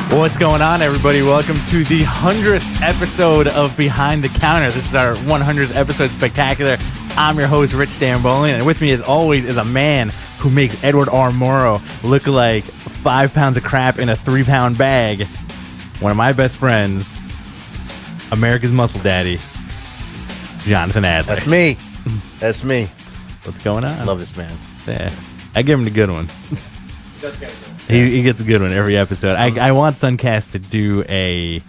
What's going on, everybody? Welcome to the 100th episode of Behind the Counter. This is our 100th episode spectacular. I'm your host, Rich Stambolian, and with me, as always, is a man who makes Edward R. Morrow look like 5 pounds of crap in a 3-pound bag. One of my best friends, America's Muscle Daddy, Jonathan Adler. That's me. That's me. What's going on? I love this man. Yeah, I give him the good one. He gets a good one every episode. I want Suncast to do a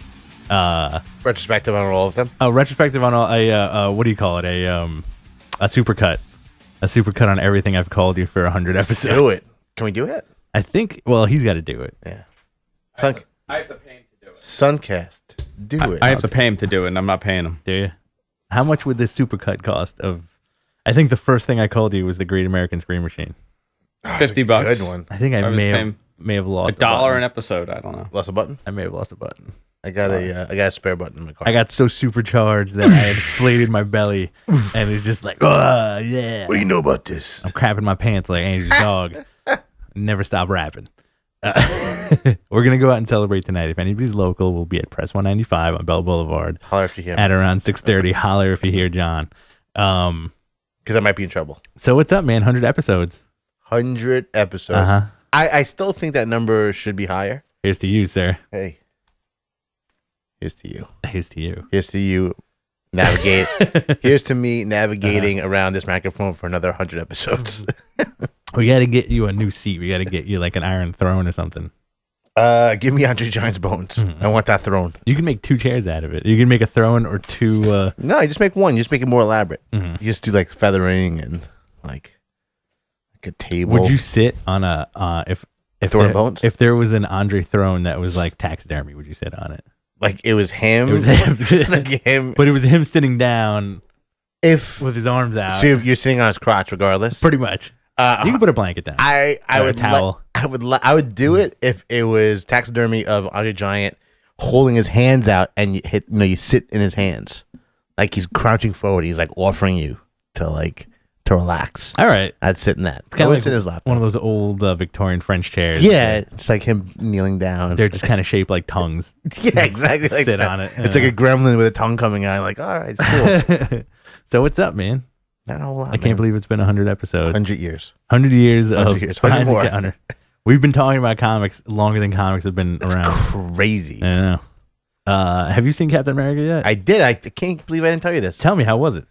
Retrospective on all of them. a retrospective on all what do you call it? A supercut. A supercut on everything I've called you for 100 episodes. Do it. Can we do it? I think. Well, he's got to do it. Yeah. I have to pay him to do it. Suncast. Do it. I have to pay him to do it, and I'm not paying him. Do you? How much would this supercut cost? I think the first thing I called you was the Great American Screen Machine. $50. Good one. I think I may have lost $1 an episode. I don't know. Lost a button? I may have lost a button. I got a spare button in my car. I got so supercharged that I had inflated my belly, and it's just like, oh yeah. What do you know about this? I'm crapping my pants like Andrew's dog. Never stop rapping. We're going to go out and celebrate tonight. If anybody's local, we'll be at Press 195 on Bell Boulevard Holler if you hear me. at around 6:30. Holler if you hear John. Because I might be in trouble. So what's up, man? 100 episodes. 100 episodes. Uh-huh. I still think that number should be higher. Here's to you, sir. Hey. Here's to you. Here's to you. Here's to you. Navigate. Here's to me navigating around this microphone for another 100 episodes. We got to get you a new seat. We got to get you like an iron throne or something. Give me Andre Giant's bones. I want that throne. You can make 2 chairs out of it. You can make a throne or 2. No, you just make one. You just make it more elaborate. Mhm. You just do like feathering and like a table. Would you sit on a if Throne of there, bones? if there was an Andre throne that was like taxidermy, would you sit on it? Like it was him. It was him. like him. But it was him sitting down If with his arms out. so, you're sitting on his crotch, regardless. Pretty much. You can put a blanket down. I or a would towel. I would do it if it was taxidermy of Andre Giant holding his hands out and you sit in his hands like he's crouching forward. He's like offering you to relax. All right. I'd sit in that. Kind of like sit in his lap. one of those old Victorian French chairs. Yeah, it's like him kneeling down. They're just kind of shaped like tongues. Yeah, exactly. Like Sit that. on it. It's like a gremlin with a tongue coming out. Like, all right, it's cool. So what's up, man? Not a whole lot, I can't believe it's been 100 episodes. 100 years. 100 years of 100 years. Behind 100 the more. Counter. We've been talking about comics longer than comics have been around. Crazy. I know. Have you seen Captain America yet? I did. I can't believe I didn't tell you this. Tell me, how was it?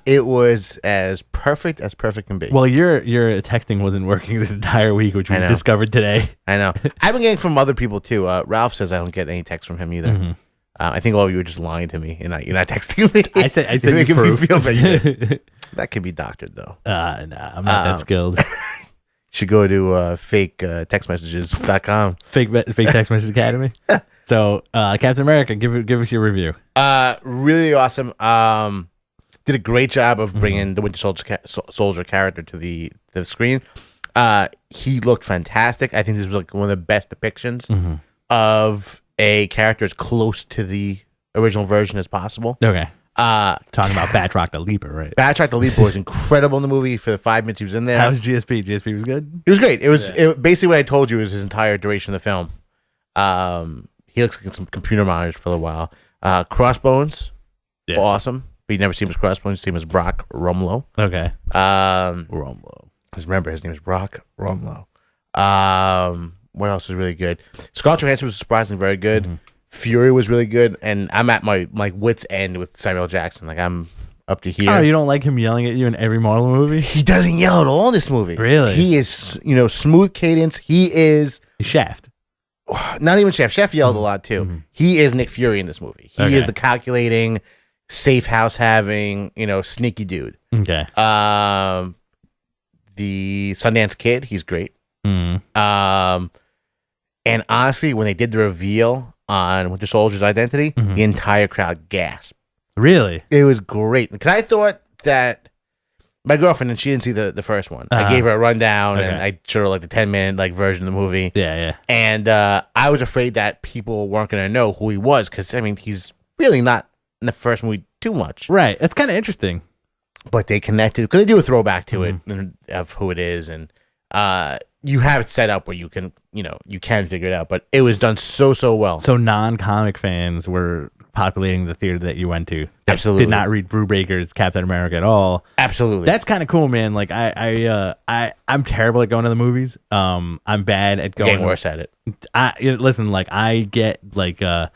It was as perfect can be. Well, your texting wasn't working this entire week, which we I know. discovered today. I know. I've been getting from other people too. Ralph says I don't get any text from him either. Mhm. I think all of you are just lying to me. You're not texting me. I said You're you making me proof. feel bad. That can be doctored though. Nah, I'm not that skilled. You should go to fake textmessages.com. Fake Text Message Academy. So, Captain America, give us your review. Really awesome. Did a great job of bringing the Winter Soldier character to the screen. He looked fantastic. I think this was like one of the best depictions of a character as close to the original version as possible. Okay. Talking about Batroc the Leaper, right? Batroc the Leaper was incredible in the movie for the 5 minutes he was in there. How was GSP? GSP was good? It was great. It was basically what I told you was his entire duration of the film. He looks like some computer monitors for a while. Crossbones, awesome. But you never see him as Crossbones. You see him as Brock Rumlow. Okay. Rumlow. Because remember, his name is Brock Rumlow. What else was really good? Scarlett Johansson was surprisingly very good. Fury was really good. And I'm at my wit's end with Samuel Jackson. Like, I'm up to here. Oh, you don't like him yelling at you in every Marvel movie? He doesn't yell at all in this movie. Really? He is, smooth cadence. He is Shaft. not even Chef. Chef yelled a lot too. He is Nick Fury in this movie. He is the calculating, safe house having, sneaky dude. Okay. The Sundance Kid, he's great. Mm. And honestly, when they did the reveal on Winter Soldier's identity, the entire crowd gasped. Really? It was great because I thought that my girlfriend, and she didn't see the first one. I gave her a rundown and I showed her like the 10-minute version of the movie. Yeah. And I was afraid that people weren't going to know who he was because he's really not in the first movie too much. Right. That's kind of interesting. But they connected because they do a throwback to it and of who it is, and you have it set up where you can figure it out, but it was done so well. So non-comic fans were populating the theater that you went to. That Absolutely. did not read Brubaker's Captain America at all. Absolutely. That's kind of cool, man. Like I'm terrible at going to the movies. I'm bad at going. Getting worse at it. Listen, like I get like I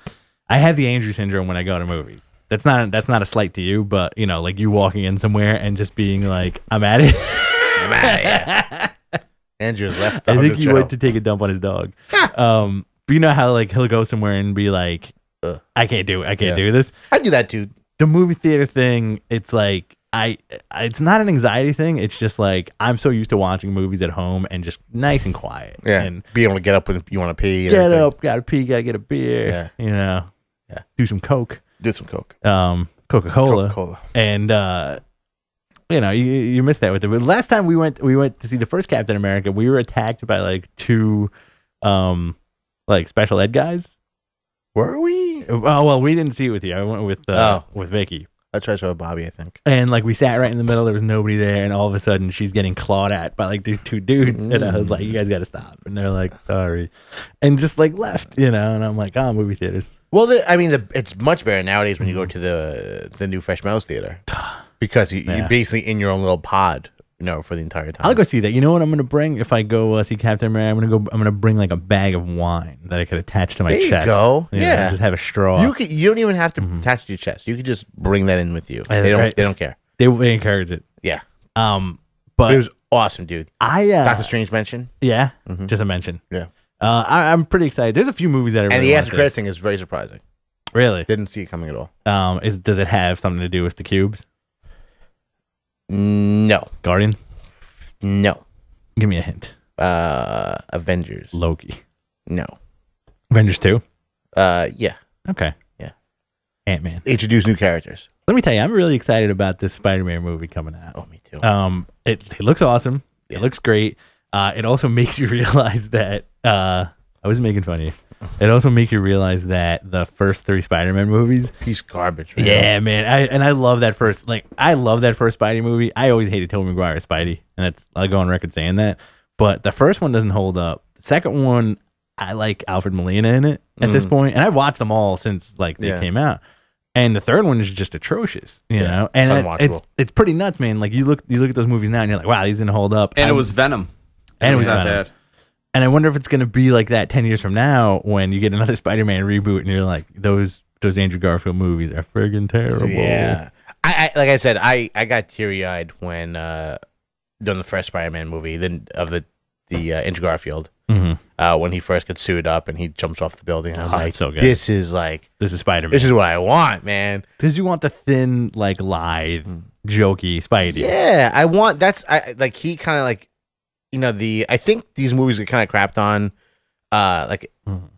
have the Andrew syndrome when I go to movies. That's not a slight to you, but like you walking in somewhere and just being like, I'm at it. I'm at it. Andrew's left. I think he went to take a dump on his dog. But you know how like he'll go somewhere and be like, I can't do it. I can't do this. I do that too. The movie theater thing, it's like it's not an anxiety thing. It's just like I'm so used to watching movies at home and just nice and quiet. Yeah, and being able to get up when you want to pee. Get up, gotta pee, gotta get a beer. Yeah. Do some Coke. Do some Coke. Coca-Cola. And you missed that with it. But last time we went to see the first Captain America, we were attacked by like two like special ed guys. Were we? Oh well, we didn't see it with you. I went with Vicky. I tried to with Bobby, I think. And like we sat right in the middle, there was nobody there, and all of a sudden she's getting clawed at by like these two dudes, and I was like, "You guys got to stop!" And they're like, "Sorry," and just like left, And I'm like, "Oh, movie theaters." Well, it's much better nowadays when you go to the new Fresh Meadows Theater because you're basically in your own little pod, for the entire time. I'll go see that. You know what I'm gonna bring if I go see Captain America? I'm gonna bring like a bag of wine that I could attach to my chest. There you go. Yeah, just have a straw. You don't even have to attach it to your chest. You could just bring that in with you. They don't care. They encourage it. Yeah. But it was awesome, dude. Doctor Strange mention. Yeah, just a mention. Yeah. I'm pretty excited. There's a few movies that I really and the after credit thing is very surprising. Really? Didn't see it coming at all. Does it have something to do with the cubes? No. Guardians? No. Give me a hint. Avengers. Loki. No. Avengers 2? Yeah. Okay. Yeah. Ant-Man. Introduce new characters. Let me tell you, I'm really excited about this Spider-Man movie coming out. Oh, me too. It looks awesome. Yeah. It looks great. It also makes you realize that I was making fun of you. It also makes you realize that the first 3 Spider-Man movies, piece of garbage. Man. Yeah, man. I love that first. I love that first Spidey movie. I always hated Tobey Maguire's Spidey, and I'll go on record saying that. But the first one doesn't hold up. The second one, I like Alfred Molina in it at this point, and I've watched them all since they came out. And the third one is just atrocious, you know. And it's pretty nuts, man. Like you look at those movies now, and you're like, wow, these didn't hold up. And it was Venom. And it was not Venom. bad. And I wonder if it's going to be like that 10 years from now when you get another Spider-Man reboot and you're like, those Andrew Garfield movies are friggin' terrible. Yeah. I like I said, I got teary-eyed when doing the first Spider-Man movie of the Andrew Garfield when he first gets suited up and he jumps off the building. I'm like, so good. This is Spider-Man. This is what I want, man. Because you want the thin, like lithe, jokey Spidey. Yeah, I want. He kind of like. I think these movies get kind of crapped on,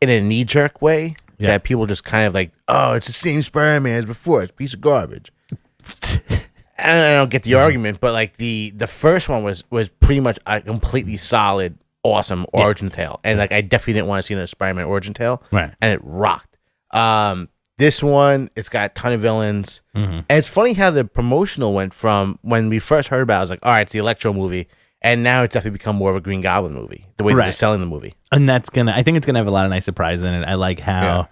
in a knee jerk way that people just kind of like, oh, it's the same Spider-Man as before. It's a piece of garbage. And I don't get the argument, but like the first one was pretty much a completely solid, awesome origin tale, and like I definitely didn't want to see another Spider-Man origin tale, right? And it rocked. This one, it's got a ton of villains, and it's funny how the promotional went from when we first heard about it, I was like, all right, it's the Electro movie. And now it's definitely become more of a Green Goblin movie, the way that they're selling the movie. And I think it's going to have a lot of nice surprises in it. I like how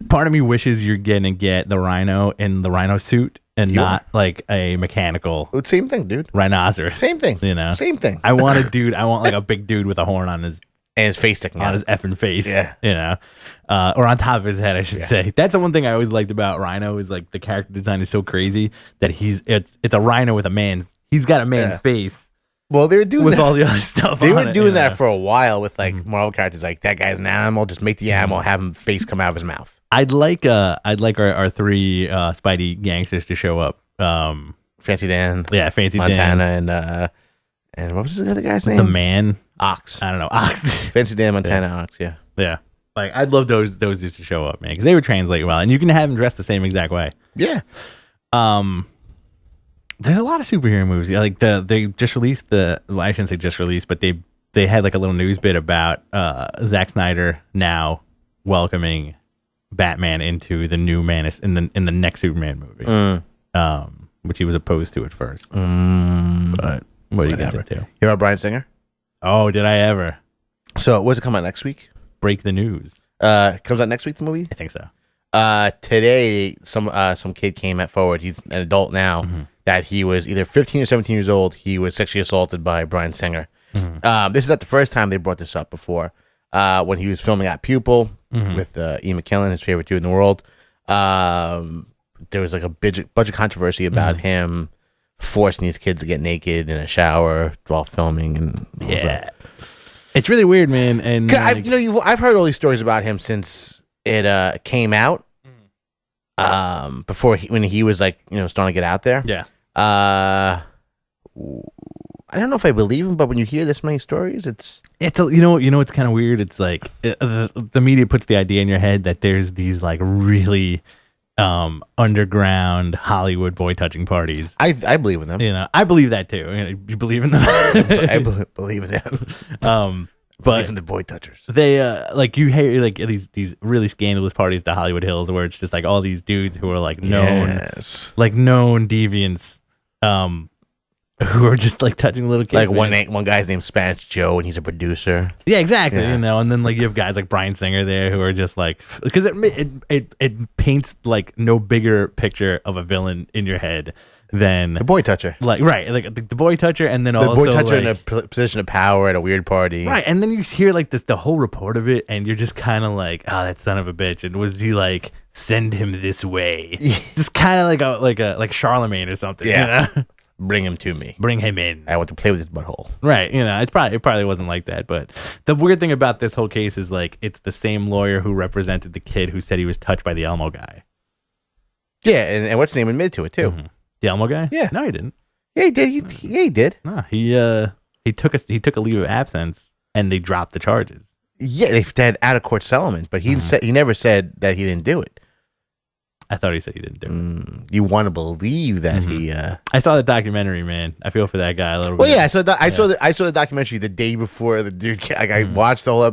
part of me wishes you're going to get the Rhino in the Rhino suit and not like a mechanical. Same thing, dude. Rhinoceros. Same thing. Same thing. I want like a big dude with a horn on his and his face sticking out. On his effing face. Yeah. Or on top of his head, I should say. That's the one thing I always liked about Rhino is like the character design is so crazy that it's a rhino with a man. He's got a man's face. Well, they were doing with all the other stuff. They were doing that for a while with like Marvel characters, like that guy's an animal. Just make the animal, have him face come out of his mouth. I'd like our 3 Spidey gangsters to show up. Fancy Dan, Fancy Montana, Dan, and what was the other guy's name? The Man, Ox. I don't know, Ox. Fancy Dan, Montana, Ox. Yeah. Like I'd love those dudes to show up, man, because they would translate well, and you can have them dressed the same exact way. Yeah. There's a lot of superhero movies. Like they just released I shouldn't say just released, but they had like a little news bit about Zack Snyder now welcoming Batman into the new in the next Superman movie, which he was opposed to at first. But what do you got to do? You know Bryan Singer? Oh, did I ever? So, was it come out next week? Break the news. Comes out next week, the movie? I think so. Today, some kid came forward. He's an adult now. That he was either 15 or 17 years old. He was sexually assaulted by Bryan Singer. This is not the first time they brought this up before. When he was filming At Pupil with Ian McKellen, his favorite dude in the world. There was like a bunch of controversy about him forcing these kids to get naked in a shower while filming, and it's really weird, man. And I've heard all these stories about him since it came out. Before when he was like starting to get out there. Yeah. I don't know if I believe him, but when you hear this many stories, it's it's kind of weird. It's like the media puts the idea in your head that there's these like really underground Hollywood boy touching parties. I believe in them. I believe that too. You believe in them? I believe in them. But even the boy touchers, they like you hear like these really scandalous parties to Hollywood Hills where it's just like all these dudes who are like known deviants, who are just like touching little kids. Like one guy's named Spanish Joe, and he's a producer. Yeah, exactly. And then like you have guys like Bryan Singer there who are just like, because it paints like no bigger picture of a villain in your head than the boy toucher. Like the boy toucher, and then also the boy toucher like, in a position of power at a weird party. Right, and then you hear like the whole report of it, and you're just kind of like, oh, that son of a bitch. And was he like, send him this way? Just kind of like Charlemagne or something. Yeah. Bring him to me. Bring him in. I want to play with his butthole. Right. It probably wasn't like that. But the weird thing about this whole case is like it's the same lawyer who represented the kid who said he was touched by the Elmo guy. Yeah, and what's his name admitted to it too. The Elmo guy? Yeah. No, he didn't. Yeah, he did. He did. No, he took a leave of absence and they dropped the charges. Yeah, they had out of court settlement, but he never said that he didn't do it. I thought he said he didn't do it. You want to believe that he? I saw the documentary, man. I feel for that guy a little bit. Well, yeah. I saw the documentary the day before the dude. Like I watched the whole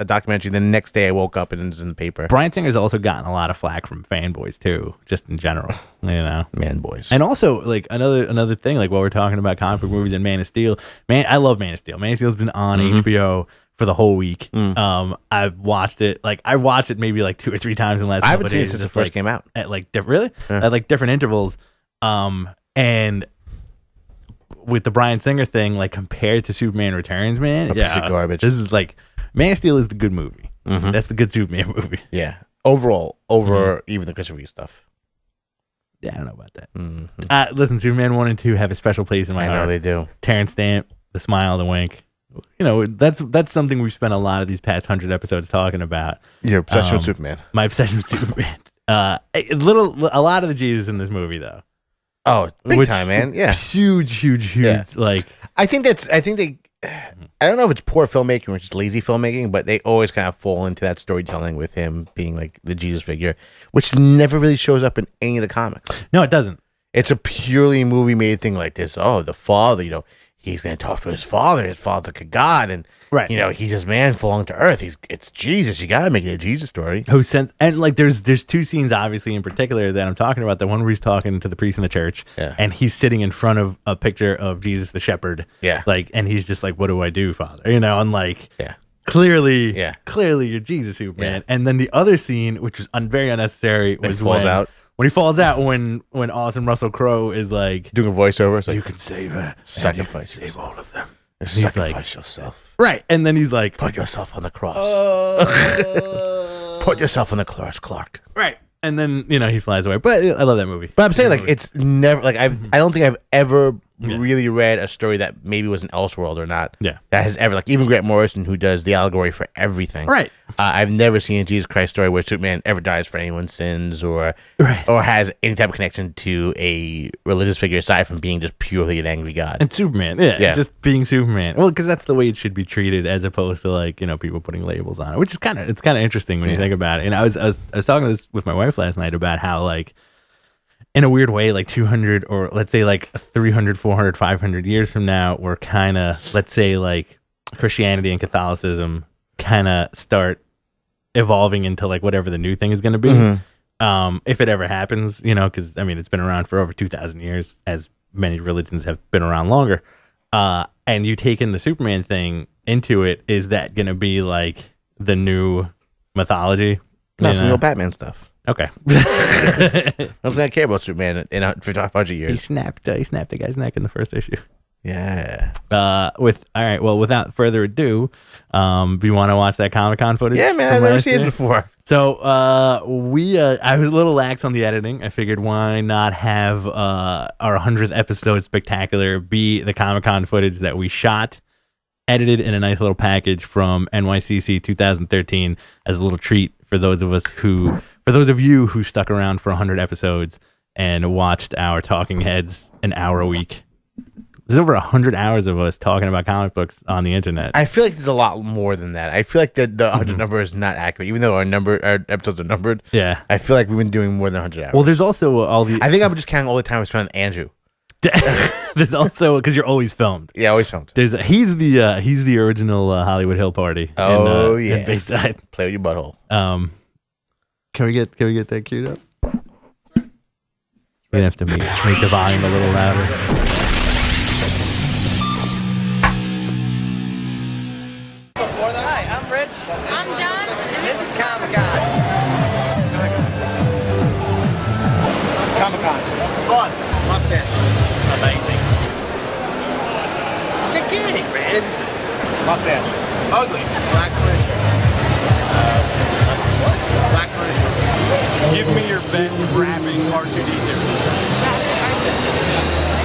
documentary. Then the next day I woke up and it was in the paper. Bryan Singer's also gotten a lot of flack from fanboys too, just in general. Man boys. And also like another thing, like while we're talking about comic book movies and Man of Steel, I love Man of Steel. Man of Steel's been on HBO for the whole week. I've watched it. Like I watched it maybe like 2 or 3 times in the last. I haven't couple seen it days, since it just first like, came out. At like at like different intervals. And with the Bryan Singer thing, like compared to Superman Returns, man, piece of garbage. This is like Man of Steel is the good movie. That's the good Superman movie. Yeah. Overall, over even the Christopher Reeve stuff. Yeah, I don't know about that. Listen, Superman 1 and 2 have a special place in my heart. I know they do. Terrence Stamp, the smile, the wink. That's something we've spent a lot of these past 100 episodes talking about. Your obsession with Superman. My obsession with Superman. A lot of the Jesus in this movie though. Oh, big time, man! Yeah, huge. Yeah. Like, I think they. I don't know if it's poor filmmaking or just lazy filmmaking, but they always kind of fall into that storytelling with him being like the Jesus figure, which never really shows up in any of the comics. No, it doesn't. It's a purely movie-made thing like this. Oh, the father, he's going to talk to his father. His father's like a god, and he's just man falling to earth. It's Jesus. You got to make it a Jesus story. And like there's 2 scenes obviously in particular that I'm talking about. The one where he's talking to the priest in the church, and he's sitting in front of a picture of Jesus the shepherd. Yeah, like, and he's just like, "What do I do, Father?" And like, clearly you're Jesus, Superman. And then the other scene, which was very unnecessary, was when he falls out, when Awesome Russell Crowe is like doing a voiceover, it's like, you can save her, sacrifice, save all of them. Sacrifice yourself, right? And then he's like, put yourself on the cross. Put yourself on the cross, Clark. Right. And then he flies away. But I love that movie. But I'm saying like it's never like I don't think I've ever really read a story that maybe was an Elseworld or not. Yeah. That has ever, like, even Grant Morrison, who does the allegory for everything. Right. I've never seen a Jesus Christ story where Superman ever dies for anyone's sins or has any type of connection to a religious figure aside from being just purely an angry god. And Superman, just being Superman. Well, because that's the way it should be treated, as opposed to like people putting labels on it, which is kind of interesting when you think about it. And I was talking to this with my wife last night about how, like, in a weird way, like 200 or let's say like 300, 400, 500 years from now, we're kind of, let's say, like Christianity and Catholicism kind of start evolving into like whatever the new thing is going to be. Mm-hmm. If it ever happens, because I mean, it's been around for over 2,000 years, as many religions have been around longer. and you take in the Superman thing into it, is that going to be like the new mythology? No, some real Batman stuff. Okay. I was gonna care about Superman in a bunch of years. He snapped the guy's neck in the first issue. Yeah. All right. Well, without further ado, do you want to watch that Comic-Con footage? Yeah, man. I've never seen this before. So I was a little lax on the editing. I figured why not have our 100th episode spectacular be the Comic-Con footage that we shot, edited in a nice little package from NYCC 2013 as a little treat for those of you who stuck around for 100 episodes and watched our talking heads an hour a week. There's over 100 hours of us talking about comic books on the internet. I feel like there's a lot more than that. I feel like the 100 number is not accurate, even though our episodes are numbered. Yeah. I feel like we've been doing more than 100 hours. Well, there's also all the... I think I'm just counting all the time I spent on Andrew. There's also, because you're always filmed. Yeah, always filmed. He's the original Hollywood Hill Party. Oh, in yeah. Bayside. Play with your butthole. Can we get that queued up? We have to make the volume a little louder. Hi, I'm Rich. I'm John, and This is Comic-Con. Comic-Con. Fun. Mustache. Amazing. Gigantic, man. Mustache. Ugly. Black Punisher. Black Punisher. Give me your best rapping R2D2.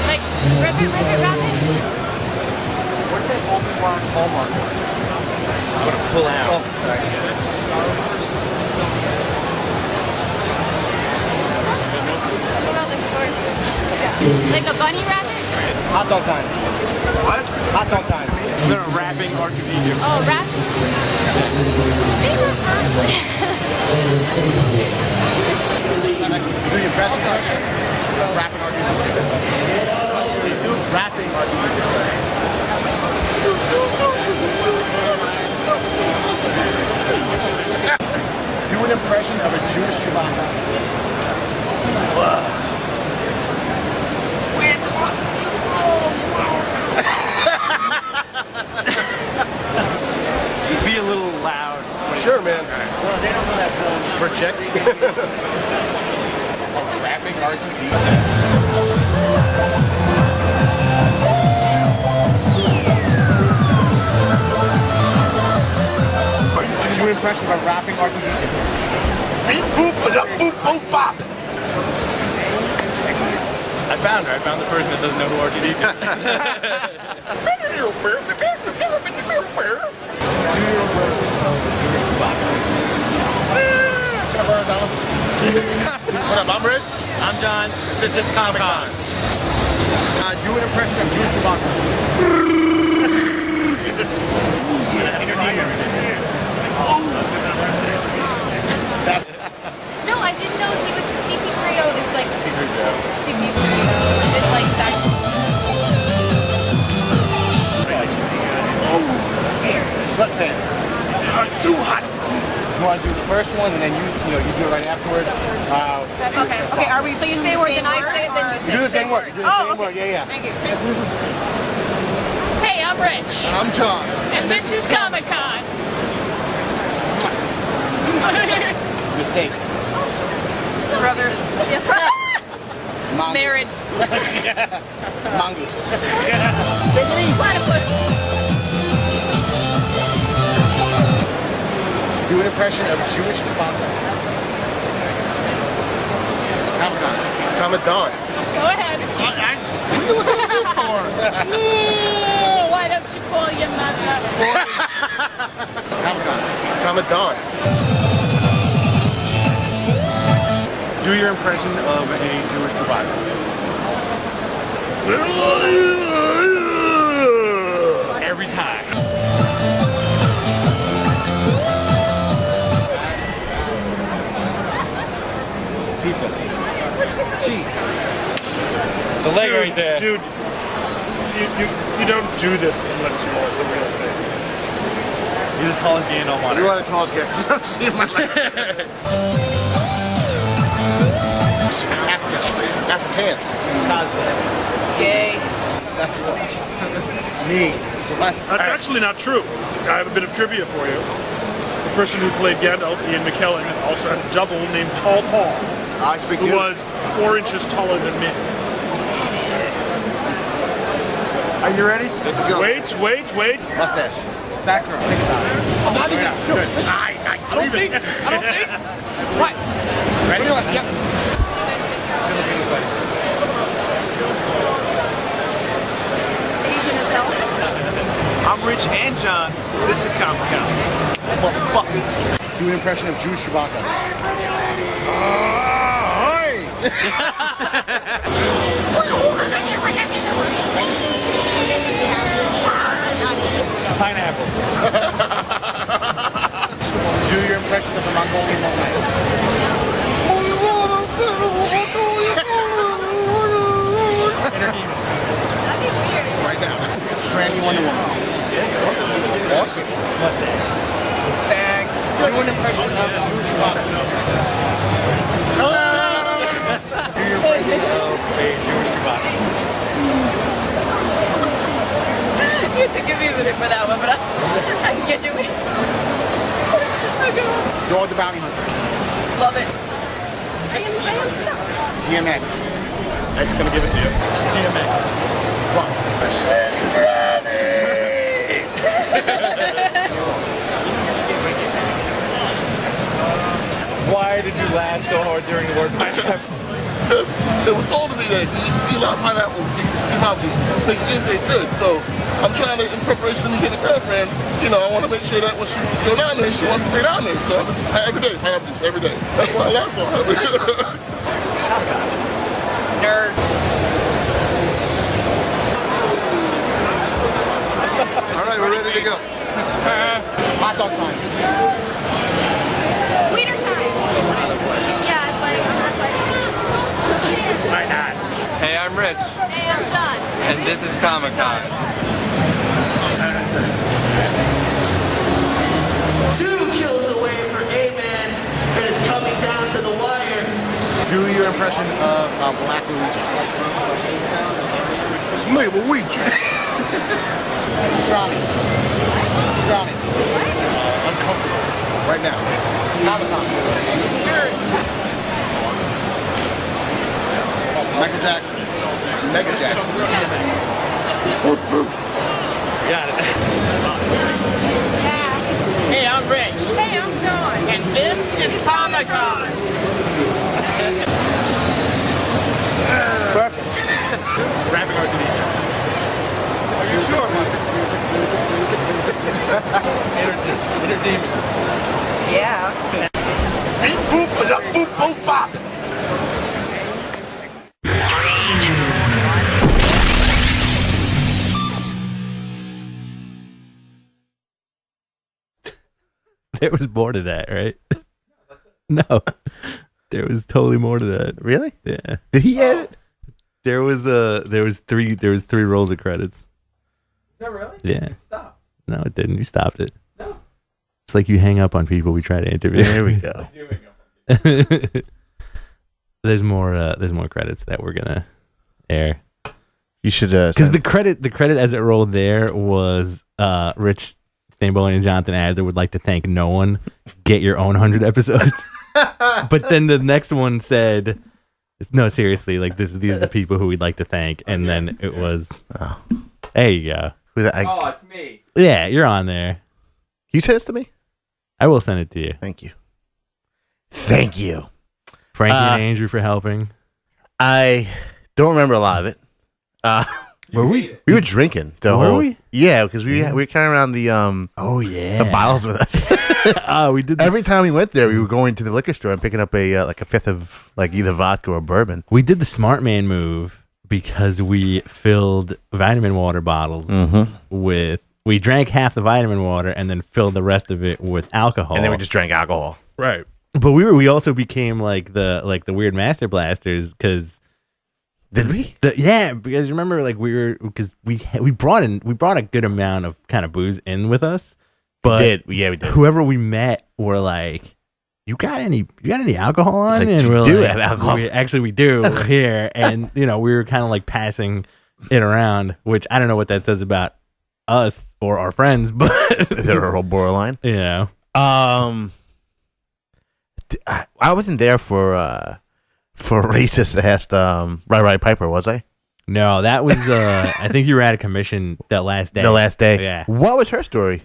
like, rabbit. What's that Obi-Wan Hallmark one? I'm gonna pull out. Oh, sorry. What about like stores? Like a bunny rabbit? Hot dog time. What? Hot dog time. No, rapping R2D2. Oh, rabbit. They were Do your best impression. Rapping R2D2. Rapping Do an impression of a Jewish Chewbacca. Just be a little loud. Sure, man. Well, they don't know that film. Project. Rapping R2D2. Do an impression of a rapping R2D2. Beep boop ba boop boop bop. I found her. I found the person that doesn't know who R2D2 is. What up, I'm Rich. I'm John. This is Comic-Con. Do an impression of Jewish Chewbacca. No, I didn't know he was the CP3O. It's like CP3O. It's like that. Sweatpants. Too hot. You want to do the first one, and then you do it right afterwards. Okay, are we? So you say words and I say it, then you You say do the same word. You do the Oh, same word. Yeah. Thank you. Hey, I'm Rich, I'm John. and this is Comic-Con. Mistake. Brothers. Mongoose. Marriage. Mongoose. Platypus. Do an impression of Jewish Chewbacca. Commandant. Go ahead. What are you looking for? Why don't you call your mother? Commandant. Do your impression of a Jewish Chewbacca. Every time. Pizza. Cheese. It's a leg right there. Dude, you don't do this unless you want the real thing. You're the tallest Gandalf on You Earth. are the tallest guy I've seen in my life. Africans. Gay. That's what me. So That's actually not true. I have a bit of trivia for you. The person who played Gandalf, Ian McKellen, also had a double named Tall Paul, I speak who was 4 inches taller than me. Are you ready? Let's go. Wait. Mustache. Sakura, think about it. I'm not even. Good. I don't think. What? Ready? Yep. Asian as hell. I'm Rich and John. This is Comic Con. Motherfuckers. Do an impression of Jewish Chewbacca. Pineapple. Do your impression of the Mongolian woman. Inner demons. Right now. Shrandy Wonder Woman. Awesome. Mustache. Thanks. Do an impression of the Jewish Chewbacca. Do your impression of a Jewish Chewbacca. You have to give me a minute for that one, but I can get you. Okay. Dog the Bounty Hunter. Love it. I am stuck. DMX. X gonna give it to you. DMX. Why did you laugh so hard during the word pineapple? It was told to me that you like pineapple juice. They just ain't good. So I'm trying to, in preparation to get a girlfriend, you know, I want to make sure that when she go down there, she wants to stay down there. So every day, pineapple juice, every day. That's why I laugh so hard. Nerd. All right, we're ready to go. Hot dog time. Wiener time. Yeah, it's like, Why not? Hey, I'm Rich, hey, I'm done. and this is Comic Con. 2 kills away for A-Man, and is coming down to the wire. Do your impression of Black Luigi. It's me, Luigi. Johnny. Uncomfortable. Right now. Comic-Con. Michael Jackson. Mega Jackson. Got it. Yeah. Hey, I'm Rich, Hey, I'm John. and this is Comic Con. Perfect. Rapping art to these guys. Are you sure, Mark? Inner demons. Yeah. Beep boop ba boop boop bop. There was more to that, right? No, there was totally more to that. Really? Yeah, Did he edit it? there was three rolls of credits. Is that really? Yeah. Stop. No, it didn't. You stopped it. No. It's like you hang up on people we try to interview. There we go. Here we go. There's more credits that we're gonna air. You should Because the credit as it rolled there was Rich Stamboli and Jonathan Adler would like to thank no one. Get your own 100 episodes. But then the next one said, no, seriously, like these are the people who we'd like to thank. And then it was, there you go. Oh, it's me. Yeah, you're on there. You sent this to me? I will send it to you. Thank you. Thank you. Frankie and Andrew for helping. I don't remember a lot of it. Were we? We were drinking. Were we? Yeah, because we were carrying around the Oh yeah, the bottles with us. Oh, we did. This. Every time we went there, we were going to the liquor store and picking up a like a fifth of like either vodka or bourbon. We did the smart man move because we filled vitamin water bottles with. We drank half the vitamin water and then filled the rest of it with alcohol. And then we just drank alcohol. Right. But we also became like the weird master blasters because. Did we? Yeah, because remember, like we brought a good amount of kind of booze in with us, but we did. Whoever we met were like, "You got any alcohol on?" Like, and we we're do like, have alcohol. We do here, and we were kind of like passing it around, which I don't know what that says about us or our friends, but They're all borderline. you know. I wasn't there for racist asked Rai Piper, was I? No, that was I think you were at a commission that last day. The last day. Yeah. What was her story?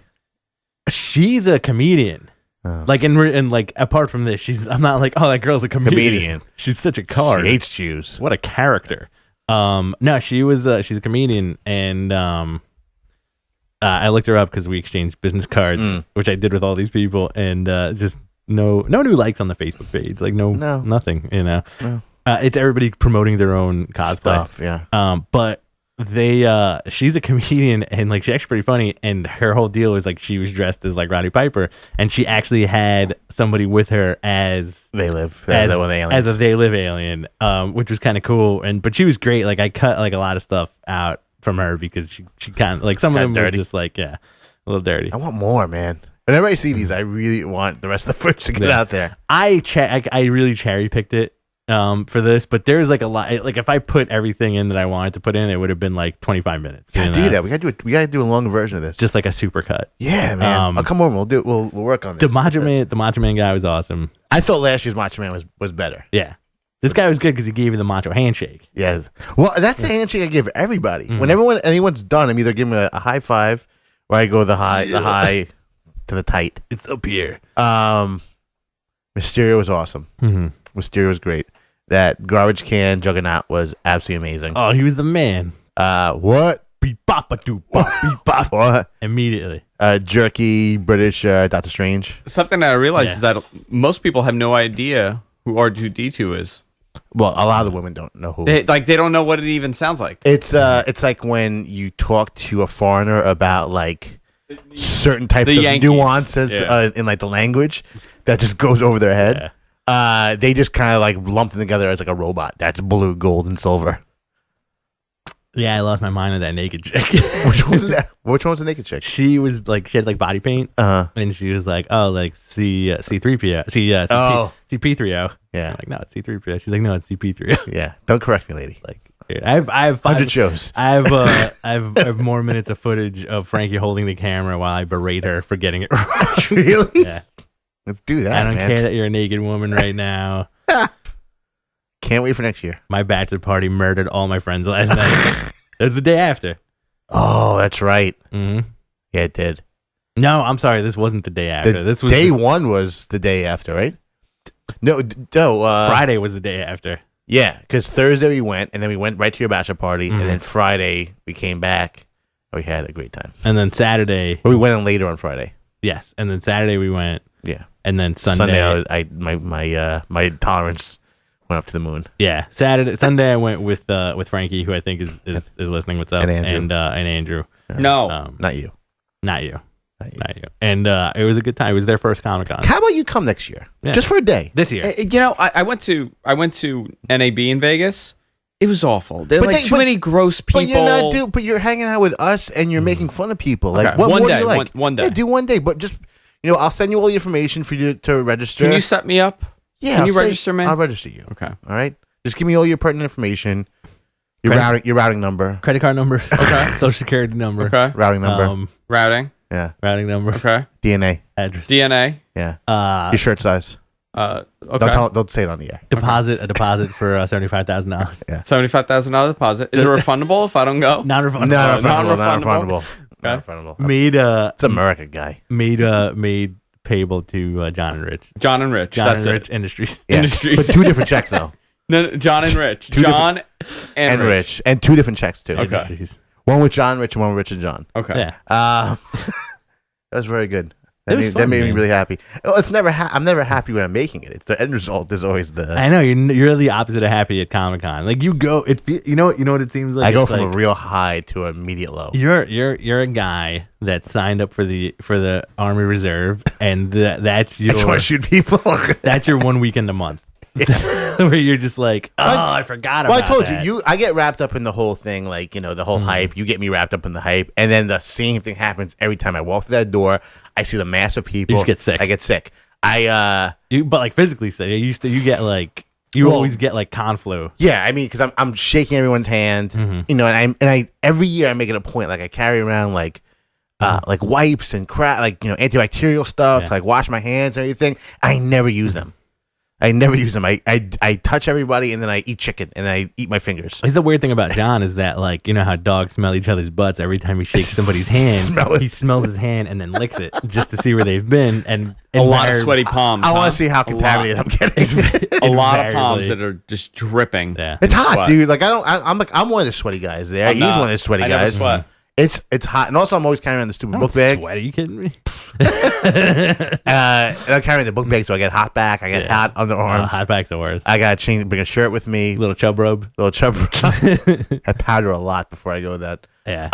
She's a comedian. Oh. Like and like apart from this, I'm not like, oh, that girl's a comedian. She's such a card. She hates Jews. What a character. No, she's a comedian, and I looked her up because we exchanged business cards, which I did with all these people, and just no new likes on the Facebook page. Like no. Nothing. You know. No. It's everybody promoting their own cosplay. Stuff, yeah. But she's a comedian, and like she's actually pretty funny, and her whole deal was like she was dressed as like Roddy Piper, and she actually had somebody with her as They live as aliens. a They Live alien, which was kind of cool. But she was great. Like I cut like a lot of stuff out from her because she kind of like some of them dirty. were just like a little dirty. I want more, man. Whenever I see these, I really want the rest of the footage to get out there. I really cherry picked it for this, but there's like a lot. Like if I put everything in that I wanted to put in, it would have been like 25 minutes. Gotta do that. We gotta do a longer version of this. Just like a super cut. Yeah, man. I'll come over. We'll do it. We'll work on this. The Macho Man guy was awesome. I thought last year's Macho Man was better. Yeah. This guy was good because he gave you the macho handshake. Yeah. Well, that's the handshake I give everybody. When anyone's done, I'm either giving a high five or I go the high to the tight. It's up here. Mysterio was awesome. Mm-hmm. Mysterio was great. That garbage can juggernaut was absolutely amazing. Oh, he was the man. What? Beep bop a doop bop beep bop. What? Immediately. Jerky British Doctor Strange. Something that I realized is that most people have no idea who R2D2 is. Well, a lot of the women don't know who. They don't know what it even sounds like. It's like when you talk to a foreigner about like certain types of Yankees. nuances in like the language that just goes over their head. Yeah. They just kind of like lump them together as like a robot. That's blue, gold, and silver. Yeah, I lost my mind on that naked chick. Which one was that? Which one was the naked chick? She was like, she had like body paint, and she was like, oh, like C3PO, CP3O. Yeah. I'm like, no, it's C3PO. She's like, no, it's CP3O. Yeah, don't correct me, lady. Like, dude, I have 100 shows. I have more minutes of footage of Frankie holding the camera while I berate her for getting it wrong. Really? Yeah. Let's do that. I don't man. care that you're a naked woman right now. Can't wait for next year. My bachelor party murdered all my friends last night. It was the day after. Oh, that's right. Mm-hmm. Yeah, it did. No, I'm sorry. This wasn't the day after. This was day one was the day after, right? No. Friday was the day after. Yeah, because Thursday we went, and then we went right to your bachelor party, and then Friday we came back, and we had a great time. And then Saturday, but we went in later on Friday. Yes, and then Saturday we went. Yeah, and then Sunday, my tolerance went up to the moon. Yeah, Sunday I went with Frankie, who I think is listening. What's up? And Andrew. No, not you. Not you. And it was a good time. It was their first Comic-Con. How about you come next year? Yeah. Just for a day. This year. You know, I went to NAB in Vegas. It was awful. There were too many gross people. But you're hanging out with us and you're making fun of people. Like, okay. what one more day, do you like? one day. Yeah, do one day. But just, I'll send you all the information for you to register. Can you set me up? Yeah. Can you register me? I'll register you. Okay. All right. Just give me all your pertinent information. Your routing number. Credit card number. Okay. Social security number. Okay. Routing number. Routing. Yeah. Routing number. Okay. DNA. Address. DNA. Yeah. Your shirt size. Okay. Don't say it on the air. A deposit for $75,000. Yeah. $75,000 deposit. Is it refundable if I don't go? Non-refundable. Non-refundable. Non-refundable. Made it's America guy. Made payable to John and Rich. John and Rich. That's Rich it. Industries. Yeah. Industries. But two different checks though. No, John and Rich. John and Rich. And two different checks too. Okay. Industries. One with John Rich and one with Rich and John. Okay. Yeah. That was very good. That made me really happy. Well, I'm never happy when I'm making it. It's the end result is always the. I know you're the opposite of happy at Comic-Con. Like you go, you know what it seems like. I go from a real high to a immediate low. You're a guy that signed up for the Army Reserve, and that's your. I just want to shoot people. That's your 1 weekend a month. Where you're just like, I forgot about that. Well, I told you, I get wrapped up in the whole thing, like, the whole hype. You get me wrapped up in the hype. And then the same thing happens every time I walk through that door. I see the mass of people. You just get sick. I get sick. But like physically sick. You get like You always get like con flu. Yeah, I mean, because I'm shaking everyone's hand, Mm-hmm. you know, and I'm shaking everyone's hand, I'm shaking everyone's hand, you know, and I every year I make it a point, like I carry around like wipes and crap, like, you know, antibacterial stuff to like wash my hands and everything. I never use them. I never use them. I touch everybody and then I eat chicken and I eat my fingers. It's the weird thing about John is that, like, you know how dogs smell each other's butts every time he shakes somebody's hand. He smells his hand and then licks it just to see where they've been. And a lot of sweaty palms. I want to see how contaminated I'm getting. A lot of palms that are just dripping. Yeah. It's hot, sweat. dude. Like I'm one of the sweaty guys there. I'm He's not. one of the sweaty I never guys. sweat. It's hot, and also I'm always carrying around the stupid book bag. Sweat? Are you kidding me? And I'm carrying the book bag, so I get hot back. I get hot underarms. Hot back's the worst. I gotta bring a shirt with me. Little chub rub. I powder a lot before I go with that. Yeah.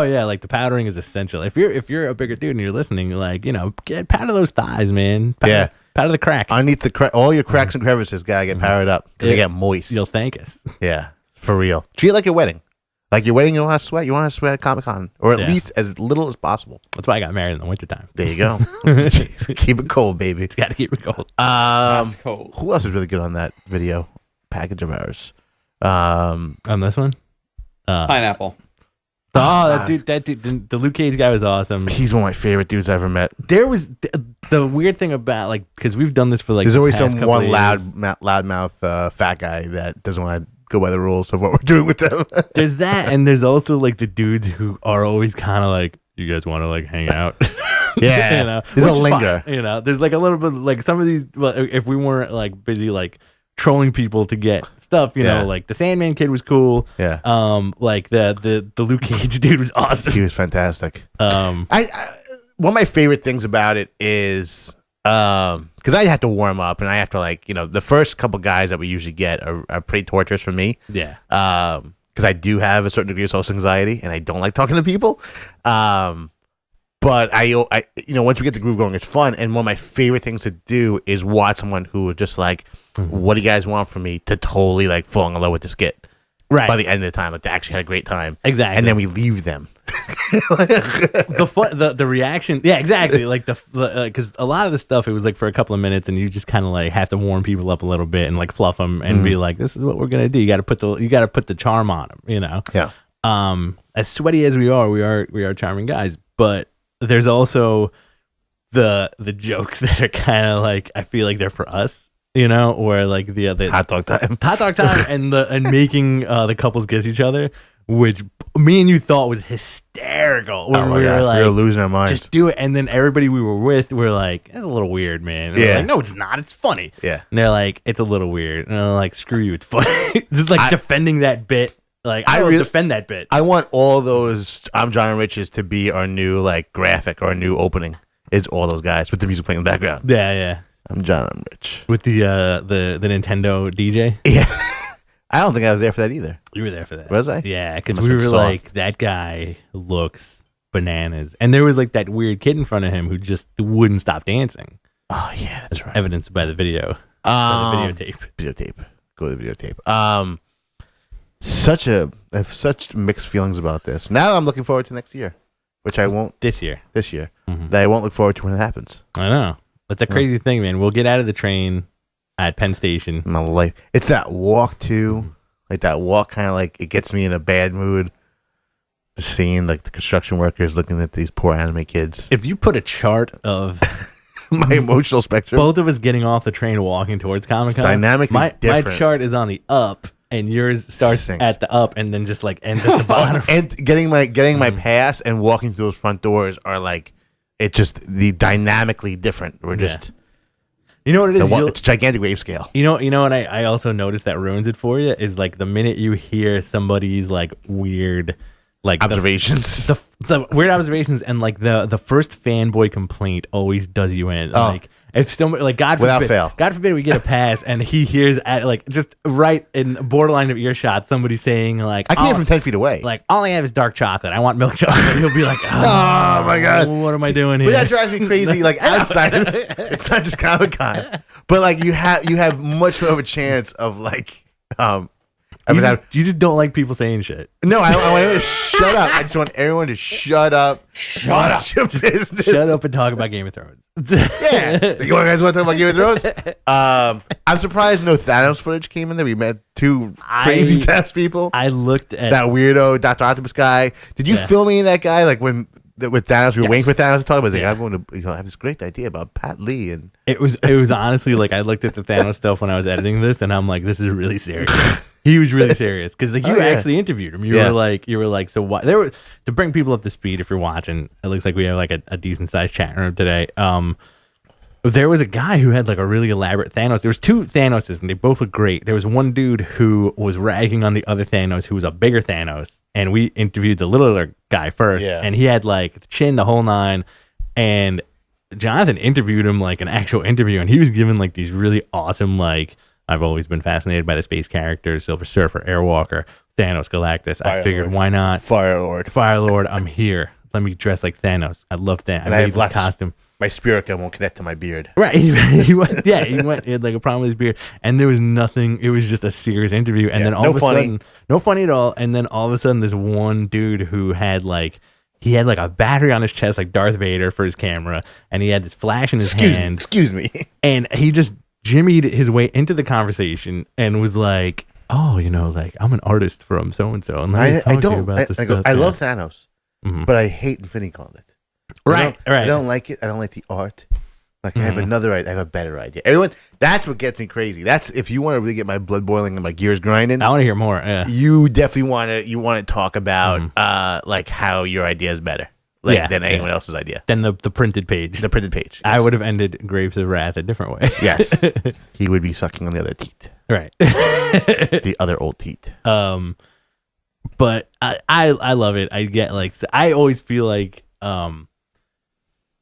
Yeah. Like the powdering is essential. If you're a bigger dude and you're listening, like, you know, powder those thighs, man. Powder the crack. Underneath the crack, all your cracks and crevices gotta get powdered up because they get moist. You'll thank us. Yeah, for real. Treat it like your wedding. Like your wedding, you don't want to sweat. You want to sweat at Comic-Con, or at least as little as possible. That's why I got married in the wintertime. There you go. Keep it cold, baby. It's got to keep it cold. That's cold. Who else is really good on that video package of ours? On this one? Pineapple. That dude, the Luke Cage guy was awesome. He's one of my favorite dudes I ever met. There was the weird thing about, like, because we've done this for like there's always the past some couple one of years. loudmouth fat guy that doesn't want to go by the rules of what we're doing with them. There's that, and there's also like the dudes who are always kind of like, you guys want to like hang out? Yeah, you know, there's a which is linger. fine, you know, there's like a little bit like some of these. Well, if we weren't like busy like trolling people to get stuff, you know, like the Sandman kid was cool. Yeah. Like the Luke Cage dude was awesome. He was fantastic. I one of my favorite things about it is because I have to warm up and I have to, like, you know, the first couple guys that we usually get are pretty torturous for me. Yeah. Because I do have a certain degree of social anxiety and I don't like talking to people. But I, you know, once we get the groove going, it's fun. And one of my favorite things to do is watch someone who is just like, what do you guys want from me, to totally like fall in love with the skit. Right. By the end of the time, like they actually had a great time. Exactly. And then we leave them. the reaction, yeah, exactly. Like because a lot of the stuff, it was like for a couple of minutes, and you just kind of like have to warm people up a little bit and like fluff them and be like, this is what we're gonna do. You got to put the charm on them, you know. Yeah. As sweaty as we are charming guys, but there's also the jokes that are kind of like, I feel like they're for us, you know, or like the hot dog time and making the couples kiss each other, which me and you thought was hysterical. When we were like, we were losing our minds. Just do it. And then everybody we were with were like, it's a little weird, man. And I was like, no, it's not. It's funny. Yeah. And they're like, it's a little weird. And I'm like, screw you, it's funny. Just like defending that bit. Like, I really defend that bit. I want all those I'm John and Riches to be our new like graphic or our new opening. Is all those guys with the music playing in the background. Yeah. I'm John and Rich. With the Nintendo DJ. Yeah. I don't think I was there for that either. You were there for that. Was I? Yeah, because we were like, that guy looks bananas. And there was like that weird kid in front of him who just wouldn't stop dancing. Oh, yeah, that's right. Evidenced by the video. By the videotape. Videotape. Go to the videotape. I have such mixed feelings about this. Now I'm looking forward to next year, which I won't. This year. Mm-hmm. That I won't look forward to when it happens. I know. That's a crazy thing, man. We'll get out of the train at Penn Station. My life. It's that walk too. Like that walk kind of like, it gets me in a bad mood. Seeing like the construction workers looking at these poor anime kids. If you put a chart of my emotional spectrum, both of us getting off the train walking towards Comic-Con, dynamically different. My chart is on the up and yours starts at the up and then just like ends at the bottom. And getting my pass and walking through those front doors are like, it's just the dynamically different. We're just, you know what it is? It's a gigantic wave scale. You know, and I also noticed that ruins it for you is like the minute you hear somebody's like weird, like observations, the weird observations, and like the first fanboy complaint always does you in. Like if somebody, like God forbid we get a pass and he hears at like just right in borderline of earshot somebody saying like, I can hear from 10 feet away. Like, all I have is dark chocolate. I want milk chocolate. He'll be like, oh my God, what am I doing here? But that drives me crazy. Like outside, it's not just Comic-Con, but like you have much more of a chance of like You just don't like people saying shit. No, I want to shut up. I just want everyone to shut up. Shut up. Your business. Shut up and talk about Game of Thrones. Yeah. You guys want to talk about Game of Thrones? I'm surprised no Thanos footage came in there. We met two crazy Thanos people. I looked at that weirdo Dr. Octopus guy. Did you film any of that guy? Like when with Thanos, we were waiting for Thanos to talk about. Like, I'm going to I have this great idea about Pat Lee, and it was honestly like I looked at the Thanos stuff when I was editing this, and I'm like, this is really serious. He was really serious because like you actually interviewed him. You were like, so why? There were to bring people up to speed. If you're watching, it looks like we have like a decent sized chat room today. There was a guy who had like a really elaborate Thanos. There was two Thanoses, and they both looked great. There was one dude who was ragging on the other Thanos, who was a bigger Thanos, and we interviewed the littler guy first, and he had like the chin, the whole nine, and Jonathan interviewed him like an actual interview, and he was given like these really awesome like. I've always been fascinated by the space characters: Silver Surfer, Airwalker, Thanos, Galactus. I figured, why not? Fire Lord. I'm here. Let me dress like Thanos. I love Thanos. And I made this costume. My spirit gun won't connect to my beard. Right. He went. He had like a problem with his beard, and there was nothing. It was just a serious interview, and then all of a sudden, no funny at all. And then all of a sudden, this one dude who had like. He had like a battery on his chest, like Darth Vader, for his camera, and he had this flash in his hand. Excuse me. And he just jimmied his way into the conversation and was like, "Oh, like I'm an artist from so and so." And I love Thanos, but I hate Infinity Gauntlet. Right. I don't like it. I don't like the art. Like I have another idea. I have a better idea. Everyone, that's what gets me crazy. That's if you want to really get my blood boiling and my gears grinding. I want to hear more. Yeah. You definitely want to talk about like how your idea is better. Than anyone else's idea. Than the printed page. The printed page. Yes. I would have ended Grapes of Wrath a different way. Yes. He would be sucking on the other teat. Right. The other old teat. But I love it. I get like I always feel like